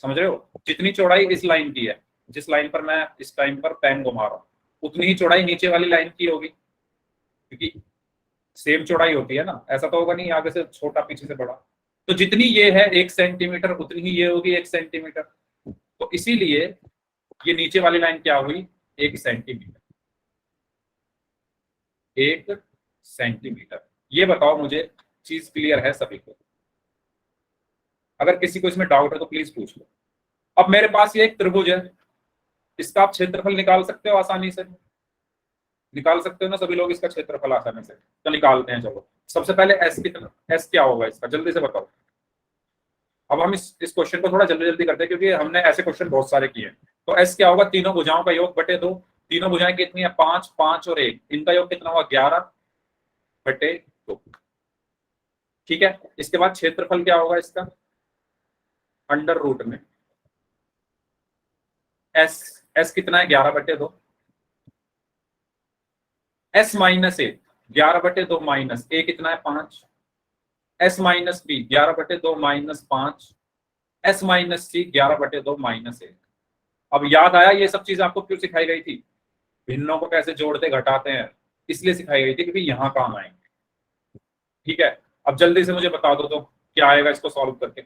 समझ रहे हो? जितनी चौड़ाई इस लाइन की है, जिस लाइन पर मैं इस टाइम पर पेन घुमा रहा हूँ, उतनी ही चौड़ाई नीचे वाली लाइन की होगी, क्योंकि सेम चौड़ाई होती है ना। ऐसा तो होगा नहीं आगे से छोटा पीछे से बड़ा। तो जितनी ये है 1 सेंटीमीटर, उतनी ही ये होगी 1 सेंटीमीटर। तो इसीलिए ये नीचे वाली लाइन क्या हुई, 1 सेंटीमीटर। 1 सेंटीमीटर। ये बताओ मुझे, चीज क्लियर है सभी को? अगर किसी को इसमें डाउट है तो प्लीज पूछ लो। अब मेरे पास ये एक त्रिभुज है, इसका आप क्षेत्रफल निकाल सकते हो आसानी से, निकाल सकते हो ना सभी लोग इसका क्षेत्रफल आसानी से? तो निकालते हैं। चलो सबसे पहले एस कितना, एस क्या होगा इसका, जल्दी से बताओ। अब हम इस क्वेश्चन को थोड़ा जल्दी जल्दी करते हैं, क्योंकि हमने ऐसे क्वेश्चन बहुत सारे किए हैं। तो एस क्या होगा, तीनों भुजाओं का योग बटे 2। तीनों भुजाएं कितनी है, 5, 5 और 1, इनका योग कितना हुआ, 11 बटे 2। ठीक है, इसके बाद क्षेत्रफल क्या होगा इसका, अंडर रूट में एस। एस कितना है, 11 बटे 2। एस माइनस ए, 11 बटे 2 माइनस ए कितना है, 5। एस माइनस बी, 11 बटे 2 माइनस 5। एस माइनस सी, 11 बटे 2 माइनस 1। अब याद आया ये सब चीज आपको क्यों सिखाई गई थी, भिन्नों को कैसे जोड़ते घटाते हैं, इसलिए सिखाई गई थी, क्योंकि यहां काम आएंगे। ठीक है, अब जल्दी से मुझे बता दो तो क्या आएगा इसको सॉल्व करके।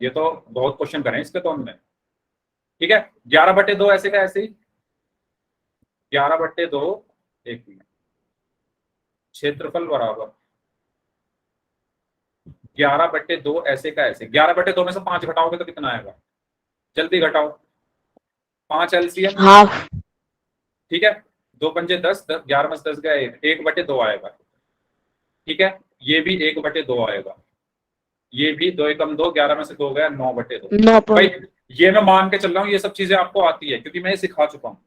ये तो बहुत क्वेश्चन करें इसके तो हमने। ठीक है, 11 बटे 2 ऐसे का ऐसे ही, 11 बटे 2, एक मिनट, क्षेत्रफल बराबर 11 बटे 2 ऐसे का ऐसे। 11 बटे 2 में से 5 घटाओगे तो कितना आएगा, जल्दी घटाओ। 5 एलसीएम, हाफ। ठीक है, 2 पंजे 10, 11 में से 10 गया 1 बटे 2 आएगा। ठीक है, ये भी 1 बटे 2 आएगा, ये भी 2 एकम 2, 11 में से 2 गया 9 बटे 2। 9 भाई पॉइंट। ये मैं मान के चल रहा हूँ ये सब चीजें आपको आती है, क्योंकि मैं ये सिखा चुका हूँ।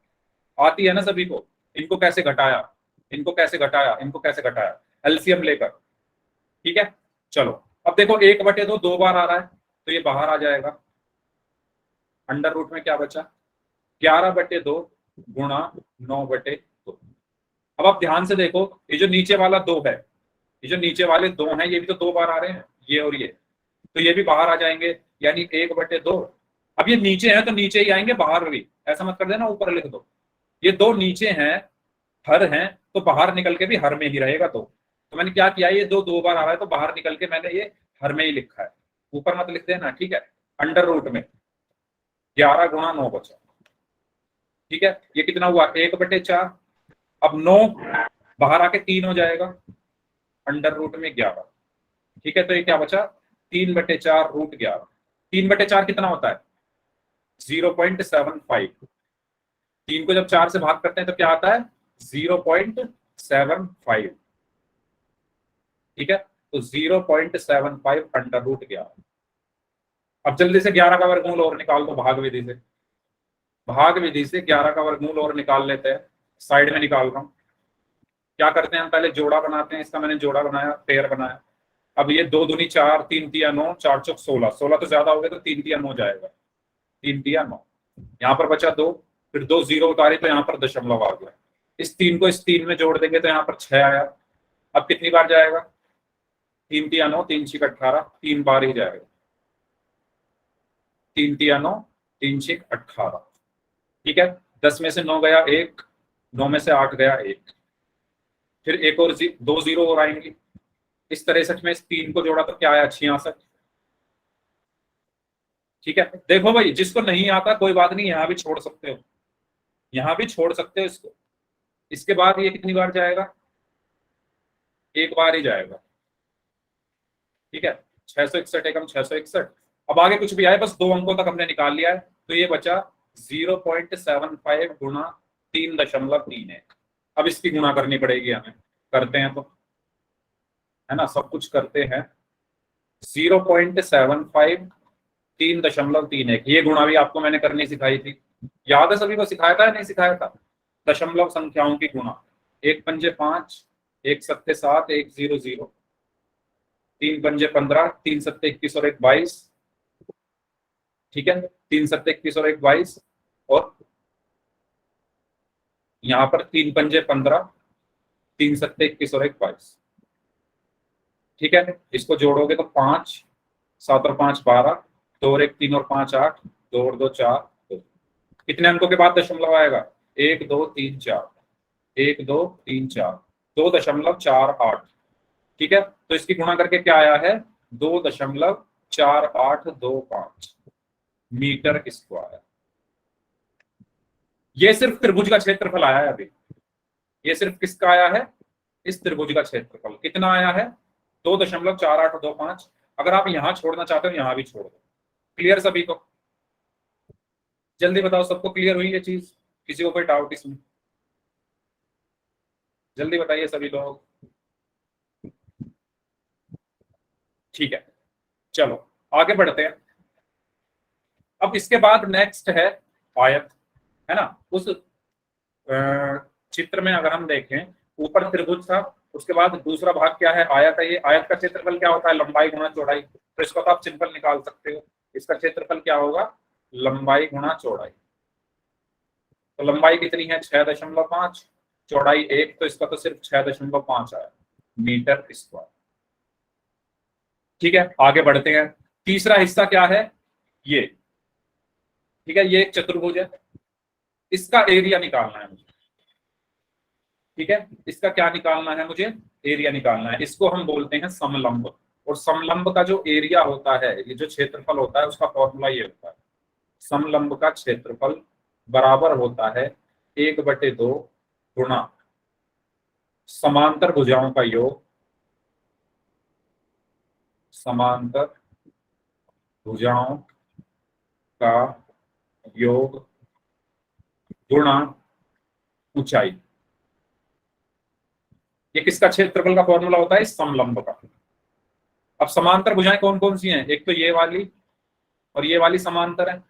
आती है ना सभी को, इनको कैसे घटाया, इनको कैसे घटाया, इनको कैसे घटाया, एलसीएम लेकर। ठीक है, चलो अब देखो 1 बटे 2 2 बार आ रहा है, तो ये बाहर आ जाएगा। अंडर रूट में क्या बचा, 11 बटे 2 गुणा 9 बटे 2। अब आप ध्यान से देखो, ये जो नीचे वाला 2 है, ये जो नीचे वाले 2 हैं, ये भी तो 2 बार आ रहे हैं, ये और ये, तो ये भी बाहर आ जाएंगे, यानी 1 बटे 2। अब ये नीचे हैं तो नीचे ही आएंगे, बाहर भी, ऐसा मत कर देना ऊपर लिख दो। ये 2 नीचे हैं, हर हैं, तो बाहर निकल के भी हर में ही रहेगा। तो मैंने क्या किया, ये 2 बार आ रहा है तो बाहर निकल के मैंने ये हर में ही लिखा है, ऊपर मत लिख देना। ठीक है, अंडर रूट में 11 गुणा 9 बचा। ठीक है, ये कितना हुआ, 1 बटे 4। अब 9 बाहर आके 3 हो जाएगा, अंडर रूट में 11। ठीक है, तो ये क्या बचा, 3 बटे 4 रूट 11। 3 बटे 4 कितना होता है, 0.75। 3 को जब 4 से भाग करते हैं तो क्या आता है, 0.75। ठीक है, तो 0.75 अंडर रूट 11। अब जल्दी से 11 का वर्गमूल और निकाल दो, भाग विधि से। भाग विधि से 11 का वर्गमूल और निकाल लेते हैं, साइड में निकाल रहा हूं। क्या करते हैं हम, पहले जोड़ा बनाते हैं। इसका मैंने जोड़ा बनाया, पेयर बनाया। अब ये 2 दूनी 4, 3 तिया 9, 4 चौक 16। 16 तो ज्यादा हो गया, तो 3 तिया 9 जाएगा, 3 तिया 9। यहाँ पर बचा 2, फिर 2 0 उतारे तो यहाँ पर दशमलव आ गया। इस 3 को इस 3 में जोड़ देंगे तो यहाँ पर 6 आया। अब कितनी बार जाएगा, 3 तिया 9, 3 6 18, 3 बार ही जाएगा। 3 तिया 9, 3 6 18। ठीक है, 10 में से 9 गया 1, 9 में से 8 गया 1, फिर एक और 2 0 और आएंगे। इस 63 में इस 3 को जोड़ा तो क्या आया, 66। ठीक है, देखो भाई जिसको नहीं आता कोई बात नहीं, यहाँ भी छोड़ सकते हो, यहाँ भी छोड़ सकते हो इसको। इसके बाद ये कितनी बार जाएगा, 1 बार ही जाएगा। ठीक है, 661 एकम 661, अब आगे कुछ भी आए, बस 2 अंकों तक हमने निकाल लिया है, तो ये बचा 0.75 गुणा 3.31। अब इसकी गुणा करनी पड़ेगी हमें, करते हैं तो, है ना, सब कुछ करते हैं। 0.75 3.31, ये गुणा भी आपको मैंने करनी सिखाई थी, याद है? सभी को सिखाया था या नहीं सिखाया था? दशमलव संख्याओं की गुणा, 1 पंजे 5, 1 सत्ते 7, 1 0 0, 3 पंजे 15, 3 सत्ते 21 और 1 22, ठीक है, 3 सत्ते 21 और 1 22, और यहाँ पर 3 पंजे 15, 3 सत्ते 21 और 1 22, ठीक है। इसको जोड़ोगे तो 5 7 और 5 12, 2 और 1 3 और 5 8, 2 और 2 4, 2। कितने अंकों के बाद दशमलव आएगा? 1 2 3 4, 1 2 3 4, 2.48, ठीक है। तो इसकी गुणा करके क्या आया है? 2.4825 मीटर स्क्वायर। ये सिर्फ त्रिभुज का क्षेत्रफल आया है अभी, ये सिर्फ किसका आया है? इस त्रिभुज का क्षेत्रफल कितना आया है? 2.4825। अगर आप यहां छोड़ना चाहते हो यहां भी छोड़ दो। क्लियर सभी को? जल्दी बताओ, सबको क्लियर हुई ये चीज? किसी को कोई डाउट इसमें? जल्दी बताइए सभी लोग। ठीक है, चलो आगे बढ़ते हैं। अब इसके बाद नेक्स्ट है आयत, है ना। उस चित्र में अगर हम देखें, ऊपर त्रिभुज था, उसके बाद दूसरा भाग क्या है? आयत है। ये आयत का क्षेत्रफल क्या होता है? लंबाई गुणा चौड़ाई। तो इसको तो आप सिंपल निकाल सकते हो, इसका क्षेत्रफल क्या होगा? लंबाई गुणा चौड़ाई। तो लंबाई कितनी है? 6.5, चौड़ाई 1, तो इसका तो सिर्फ 6.5 आया मीटर स्क्वायर। ठीक है, आगे बढ़ते हैं। तीसरा हिस्सा क्या है? ये, ठीक है, ये एक चतुर्भुज है, इसका एरिया निकालना है मुझे, ठीक है। इसका क्या निकालना है मुझे? एरिया निकालना है। इसको हम बोलते हैं समलंब, और समलंब का जो एरिया होता है, ये जो क्षेत्रफल होता है, उसका फॉर्मूला ये होता है, समलंब का क्षेत्रफल बराबर होता है 1/2 गुणा समांतर भुजाओं का योग, समांतर भुजाओं का योग गुणा ऊंचाई। ये किसका क्षेत्रफल का फॉर्मूला होता है? समलंब का। अब समांतर भुजाएं कौन कौन सी हैं? एक तो ये वाली और ये वाली समांतर है।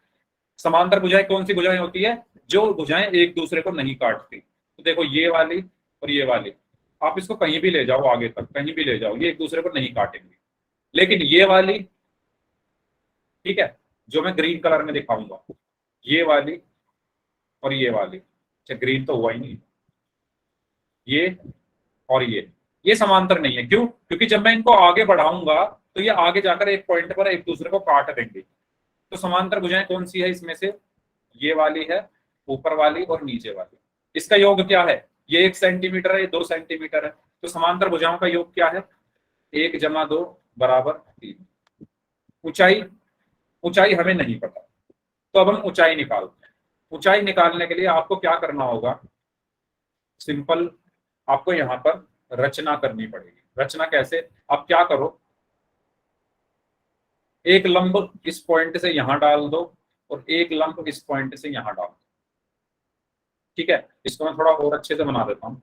समांतर भुजाएं कौन सी भुजाएं होती है? जो भुजाएं एक दूसरे को नहीं काटती। तो देखो, ये वाली और ये वाली, आप इसको कहीं भी ले जाओ, आगे तक कहीं भी ले जाओ, ये एक दूसरे को नहीं काटेंगे। लेकिन ये वाली, ठीक है, जो मैं ग्रीन कलर में दिखाऊंगा, ये वाली और ये वाली, अच्छा ग्रीन तो हुआ ही नहीं, ये और ये समांतर नहीं है। क्यों? क्योंकि जब मैं इनको आगे बढ़ाऊंगा तो ये आगे जाकर एक पॉइंट पर एक दूसरे को काट देंगे। तो समांतर भुजाएं कौन सी है इसमें से? ये वाली है, ऊपर वाली और नीचे वाली। इसका योग क्या है? ये 1 सेंटीमीटर है, ये 2 सेंटीमीटर है। तो समांतर भुजाओं का योग क्या है? 1 + 2 = 3। ऊंचाई, ऊंचाई हमें नहीं पता, तो अब हम ऊंचाई निकालते हैं। ऊंचाई निकालने के लिए आपको क्या करना होगा? सिंपल, आपको यहाँ पर रचना करनी पड़ेगी। रचना कैसे? आप क्या करो, एक लंब इस पॉइंट से यहां डाल दो और एक लंब इस पॉइंट से यहां डाल दो, ठीक है। इसको मैं थोड़ा और अच्छे से बना देता हूं।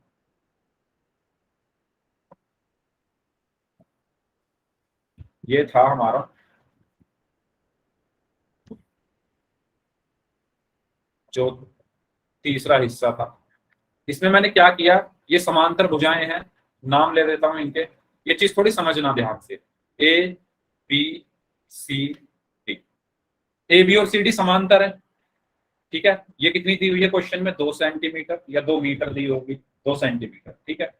ये था हमारा जो तीसरा हिस्सा था। इसमें मैंने क्या किया? ये समांतर भुजाएं हैं, नाम ले देता हूं इनके। ये चीज थोड़ी समझना ध्यान से। A B C D, A B और सी डी समांतर है, ठीक है। ये कितनी दी हुई है क्वेश्चन में? 2 सेंटीमीटर या 2 मीटर दी होगी, 2 सेंटीमीटर, ठीक है।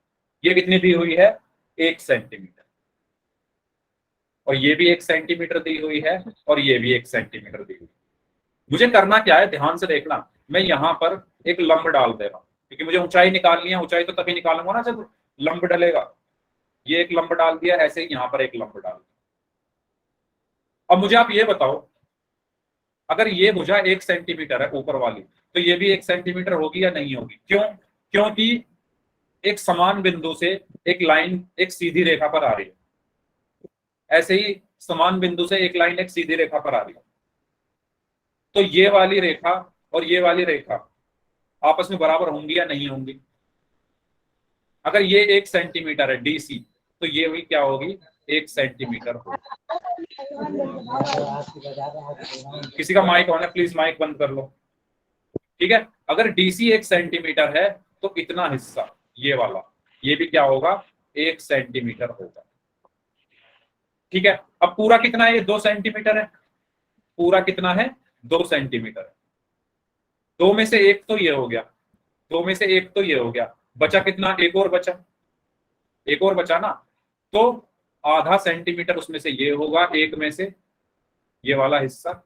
ये कितनी दी हुई है? 1 सेंटीमीटर। और ये भी 1 सेंटीमीटर दी हुई है, और ये भी 1 सेंटीमीटर दी हुई है। मुझे करना क्या है, ध्यान से देखना। मैं यहाँ पर एक लंब डाल दे रहा हूँ, क्योंकि मुझे ऊंचाई निकालनी है। ऊंचाई तो तभी निकालूंगा ना जब लंब डलेगा। ये एक लंब डाल दिया, ऐसे ही यहाँ पर एक लंब डाल दिया। अब मुझे आप ये बताओ, अगर ये भुजा 1 सेंटीमीटर है ऊपर वाली, तो ये भी 1 सेंटीमीटर होगी या नहीं होगी? क्यों? क्योंकि एक समान बिंदु से एक लाइन एक सीधी रेखा पर आ रही है। ऐसे ही समान बिंदु से एक लाइन एक सीधी रेखा पर आ रही है, तो ये वाली रेखा और ये वाली रेखा आपस में बराबर होंगी या नहीं होंगी? अगर ये 1 सेंटीमीटर है डीसी, तो ये भी क्या होगी? 1 सेंटीमीटर होगी। किसी का माइक ऑन है, प्लीज माइक बंद कर लो। ठीक है, अगर डीसी 1 सेंटीमीटर है तो इतना हिस्सा ये वाला, ये भी क्या होगा? 1 सेंटीमीटर होगा। ठीक है, अब पूरा कितना है? ये 2 सेंटीमीटर है। पूरा कितना है? 2 सेंटीमीटर है। 2 में से 1 तो ये हो गया, 2 में से 1 तो ये हो गया, बचा कितना? एक और बचा, एक और बचा ना, तो आधा सेंटीमीटर उसमें से ये होगा, एक में से ये वाला हिस्सा,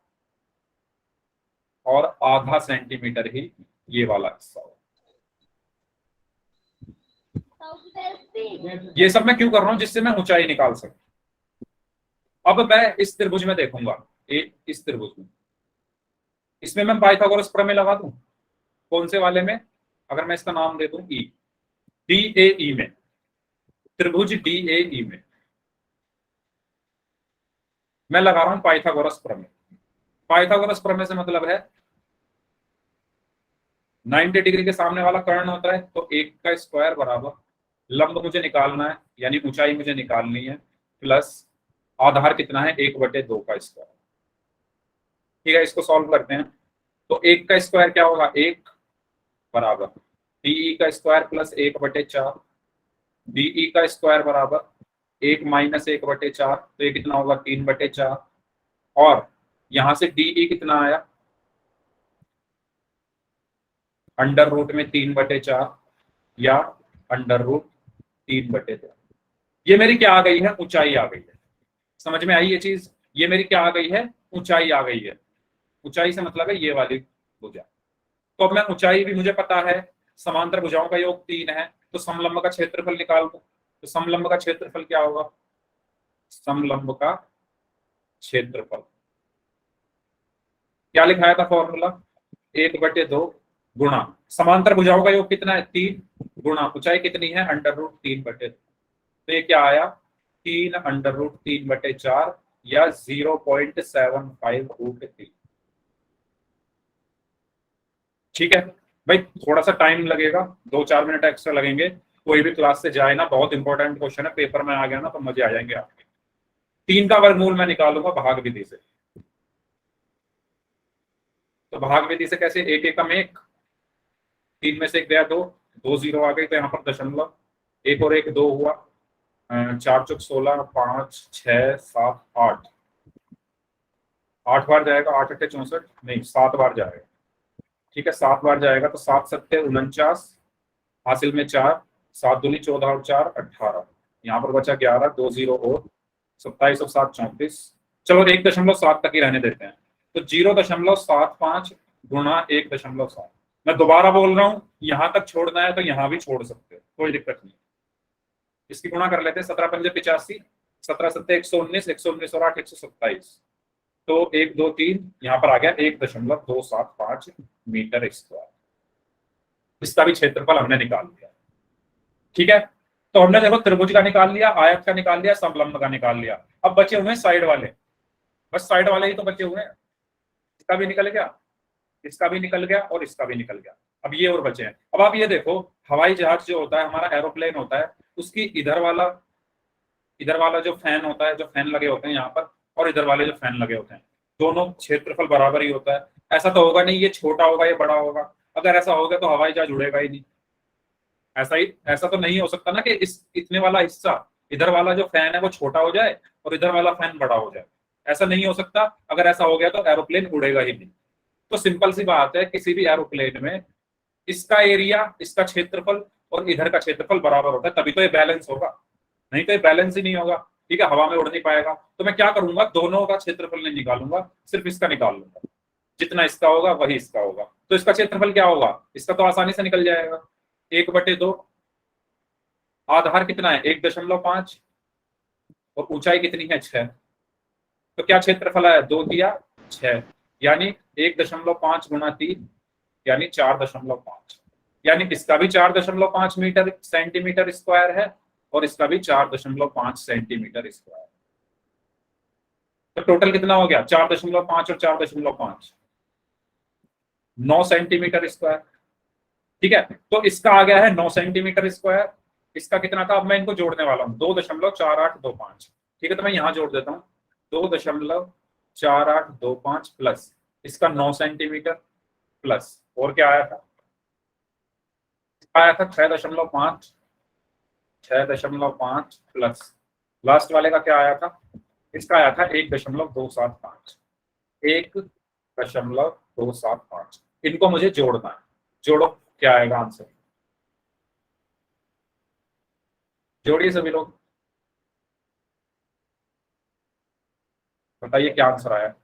और आधा सेंटीमीटर ही ये वाला हिस्सा होगा। ये सब मैं क्यों कर रहा हूं? जिससे मैं ऊंचाई निकाल सकूं। अब मैं इस त्रिभुज में देखूंगा, इस त्रिभुज में, इसमें मैं पाइथागोरस प्रमेय लगा दूं। कौन से वाले में? अगर मैं इसका नाम दे दूं ई, DAE में, त्रिभुज DAE में मैं लगा रहा हूं पाइथागोरस प्रमेय। पाइथागोरस प्रमेय से मतलब है 90 डिग्री के सामने वाला कर्ण होता है, तो 1 का स्क्वायर बराबर लंब मुझे निकालना है, यानी ऊंचाई मुझे निकालनी है, प्लस आधार कितना है? 1/2 का स्क्वायर। ठीक है, इसको सॉल्व करते हैं। तो 1 का स्क्वायर क्या होगा? 1 बराबर DE का स्क्वायर प्लस 1/4, DE का स्क्वायर बराबर 1 माइनस 1/4, तो ये कितना होगा? 3/4, और यहां से DE कितना आया? अंडर रूट में 3/4 या अंडर रूट 3/4। ये मेरी क्या आ गई है? ऊंचाई आ गई है। समझ में आई ये चीज? ये मेरी क्या आ गई है? ऊंचाई आ गई है। ऊंचाई से मतलब है ये वाली भुजा। तो अब मैं ऊंचाई भी मुझे पता है, समांतर भुजाओं का योग 3 है, तो समलंब का क्षेत्रफल निकाल दो। तो समलंब का क्षेत्रफल क्या होगा? समलंब का क्षेत्रफल क्या लिखाया था फॉर्मूला? 1/2 गुणा समांतर भुजाओं का योग कितना है? 3 गुणा ऊंचाई कितनी है? Under root 3/2। तो ये क्या आया? 3 अंडर रूट 3/4 या 0.75√3। ठीक है भाई, थोड़ा सा टाइम लगेगा, 2-4 मिनट एक्स्ट्रा लगेंगे। कोई भी क्लास से जाए ना, बहुत इंपॉर्टेंट क्वेश्चन है, पेपर में आ गया ना तो मजे आ जाएंगे आपके। 3 का वर्गमूल मैं निकालूंगा भाग विधि से। तो भाग विधि से कैसे? 1 एकम 1, 3 में से 1 गया 2, 2 0 आ गई, तो यहाँ पर दशमलव, 1 और 1 2 हुआ, 4 चौक 16, 5 6 7 8, 8 बार जाएगा, 8 8 64, नहीं 7 बार जाएगा। ठीक है, 7 बार जाएगा, तो 7 7 49, हासिल में 4, 7 दूनी 14 और 4 18, यहाँ पर बचा 11, 2 0 और 27 और 7 34। चलो 1.7 तक ही रहने देते हैं। तो 0.75 गुणा 1.7। मैं दोबारा बोल रहा हूं, यहां तक छोड़ना है तो यहां भी छोड़ सकते हो, कोई दिक्कत नहीं। इसकी गुणा कर लेते हैं, 17 पंजे 85, 17 7 119, 119 और 8 127। तो 1 2 3 यहाँ पर आ गया 1.275 मीटर स्क्वायर। इसका भी क्षेत्रफल हमने निकाल लिया। ठीक है, तो हमने देखो त्रिभुज का निकाल लिया, आयत का निकाल लिया, समलंब का निकाल लिया। अब बचे हुए हैं साइड वाले, बस साइड वाले ही तो बचे हुए हैं। इसका भी निकल गया, इसका भी निकल गया और इसका भी निकल गया। अब ये और बचे हैं। अब आप ये देखो, हवाई जहाज जो होता है, हमारा एरोप्लेन होता है, उसकी इधर वाला जो फैन होता है, जो फैन लगे होते हैं यहाँ पर, और इधर वाले जो फैन लगे होते हैं, दोनों क्षेत्रफल बराबर ही होता है। ऐसा तो होगा नहीं ये छोटा होगा ये बड़ा होगा। अगर ऐसा होगा तो हवाई जहाज उड़ेगा ही नहीं। ऐसा तो नहीं हो सकता ना कि इस इतने वाला हिस्सा, इधर वाला जो फैन है वो छोटा हो जाए और इधर वाला फैन बड़ा हो जाए। ऐसा नहीं हो सकता। अगर ऐसा हो गया तो एरोप्लेन उड़ेगा ही नहीं। तो सिंपल सी बात है, किसी भी एरोप्लेन में इसका एरिया, इसका क्षेत्रफल और इधर का क्षेत्रफल बराबर होता है, तभी तो ये बैलेंस होगा, नहीं तो ये बैलेंस ही नहीं होगा। ठीक है, हवा में उड़ नहीं पाएगा। तो मैं क्या करूंगा, दोनों का क्षेत्रफल नहीं निकालूंगा, सिर्फ इसका निकाल लूंगा। जितना इसका होगा वही इसका होगा। तो इसका क्षेत्रफल क्या होगा? इसका तो आसानी से निकल जाएगा, 1/2। आधार कितना है? 1.5 और ऊंचाई कितनी है? 6। तो क्या क्षेत्रफल है? 2 दिया 6, यानी 1.5 गुणा 3 यानी 4.5, यानी इसका भी 4.5 मीटर सेंटीमीटर स्क्वायर है और इसका भी 4.5 सेंटीमीटर स्क्वायर। तो टोटल कितना हो गया 4.5 और 4.5, 9 सेंटीमीटर स्क्वायर। ठीक है, तो इसका आ गया है 9 सेंटीमीटर स्क्वायर। इसका कितना था, अब मैं इनको जोड़ने वाला हूँ 2.4825। ठीक है, तो मैं यहां जोड़ देता हूँ 2.4825 प्लस इसका 9 सेंटीमीटर प्लस और क्या आया था, 6.5 प्लस लास्ट वाले का क्या आया था, इसका आया था 1.275 1.275। इनको मुझे जोड़ना है, जोड़ो क्या आएगा आंसर, जोड़िए सभी लोग, बताइए क्या आंसर आया।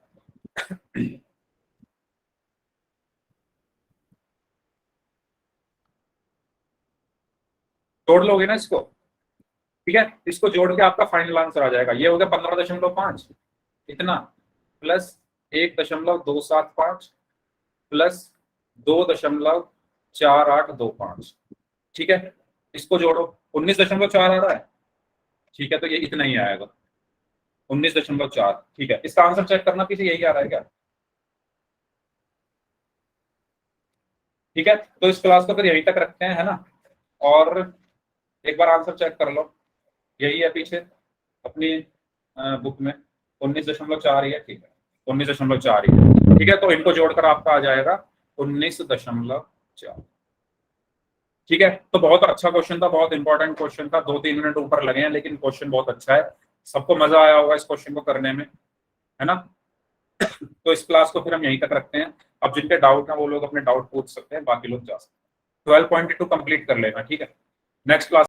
जोड़ लोगे ना इसको, ठीक है, इसको जोड़ के आपका फाइनल आंसर आ जाएगा। ये हो गया 15.5 इतना प्लस 1.275 प्लस 2.4825। ठीक है, इसको जोड़ो 19.4 आ रहा है। ठीक है, तो ये इतना ही आएगा 19.4। ठीक है, इसका आंसर चेक करना पीछे यही आ रहा है क्या। ठीक है, तो इस क्लास को फिर यहीं तक रखते हैं, है ना। और एक बार आंसर चेक कर लो, यही है पीछे अपनी बुक में 19.4 ही है। ठीक है, 19.4 ही है। ठीक है, तो इनको जोड़कर आपका आ जाएगा 19.4। ठीक है, तो बहुत अच्छा क्वेश्चन था, बहुत इंपॉर्टेंट क्वेश्चन था। 2-3 मिनट ऊपर लगे हैं, लेकिन क्वेश्चन बहुत अच्छा है। सबको मजा आया होगा इस क्वेश्चन को करने में, है ना। तो इस क्लास को फिर हम यहीं तक रखते हैं। अब जिनके डाउट हैं वो लोग अपने डाउट पूछ सकते हैं, बाकी लोग जा सकते हैं। 12.2 कंप्लीट कर लेना, ठीक है। Next class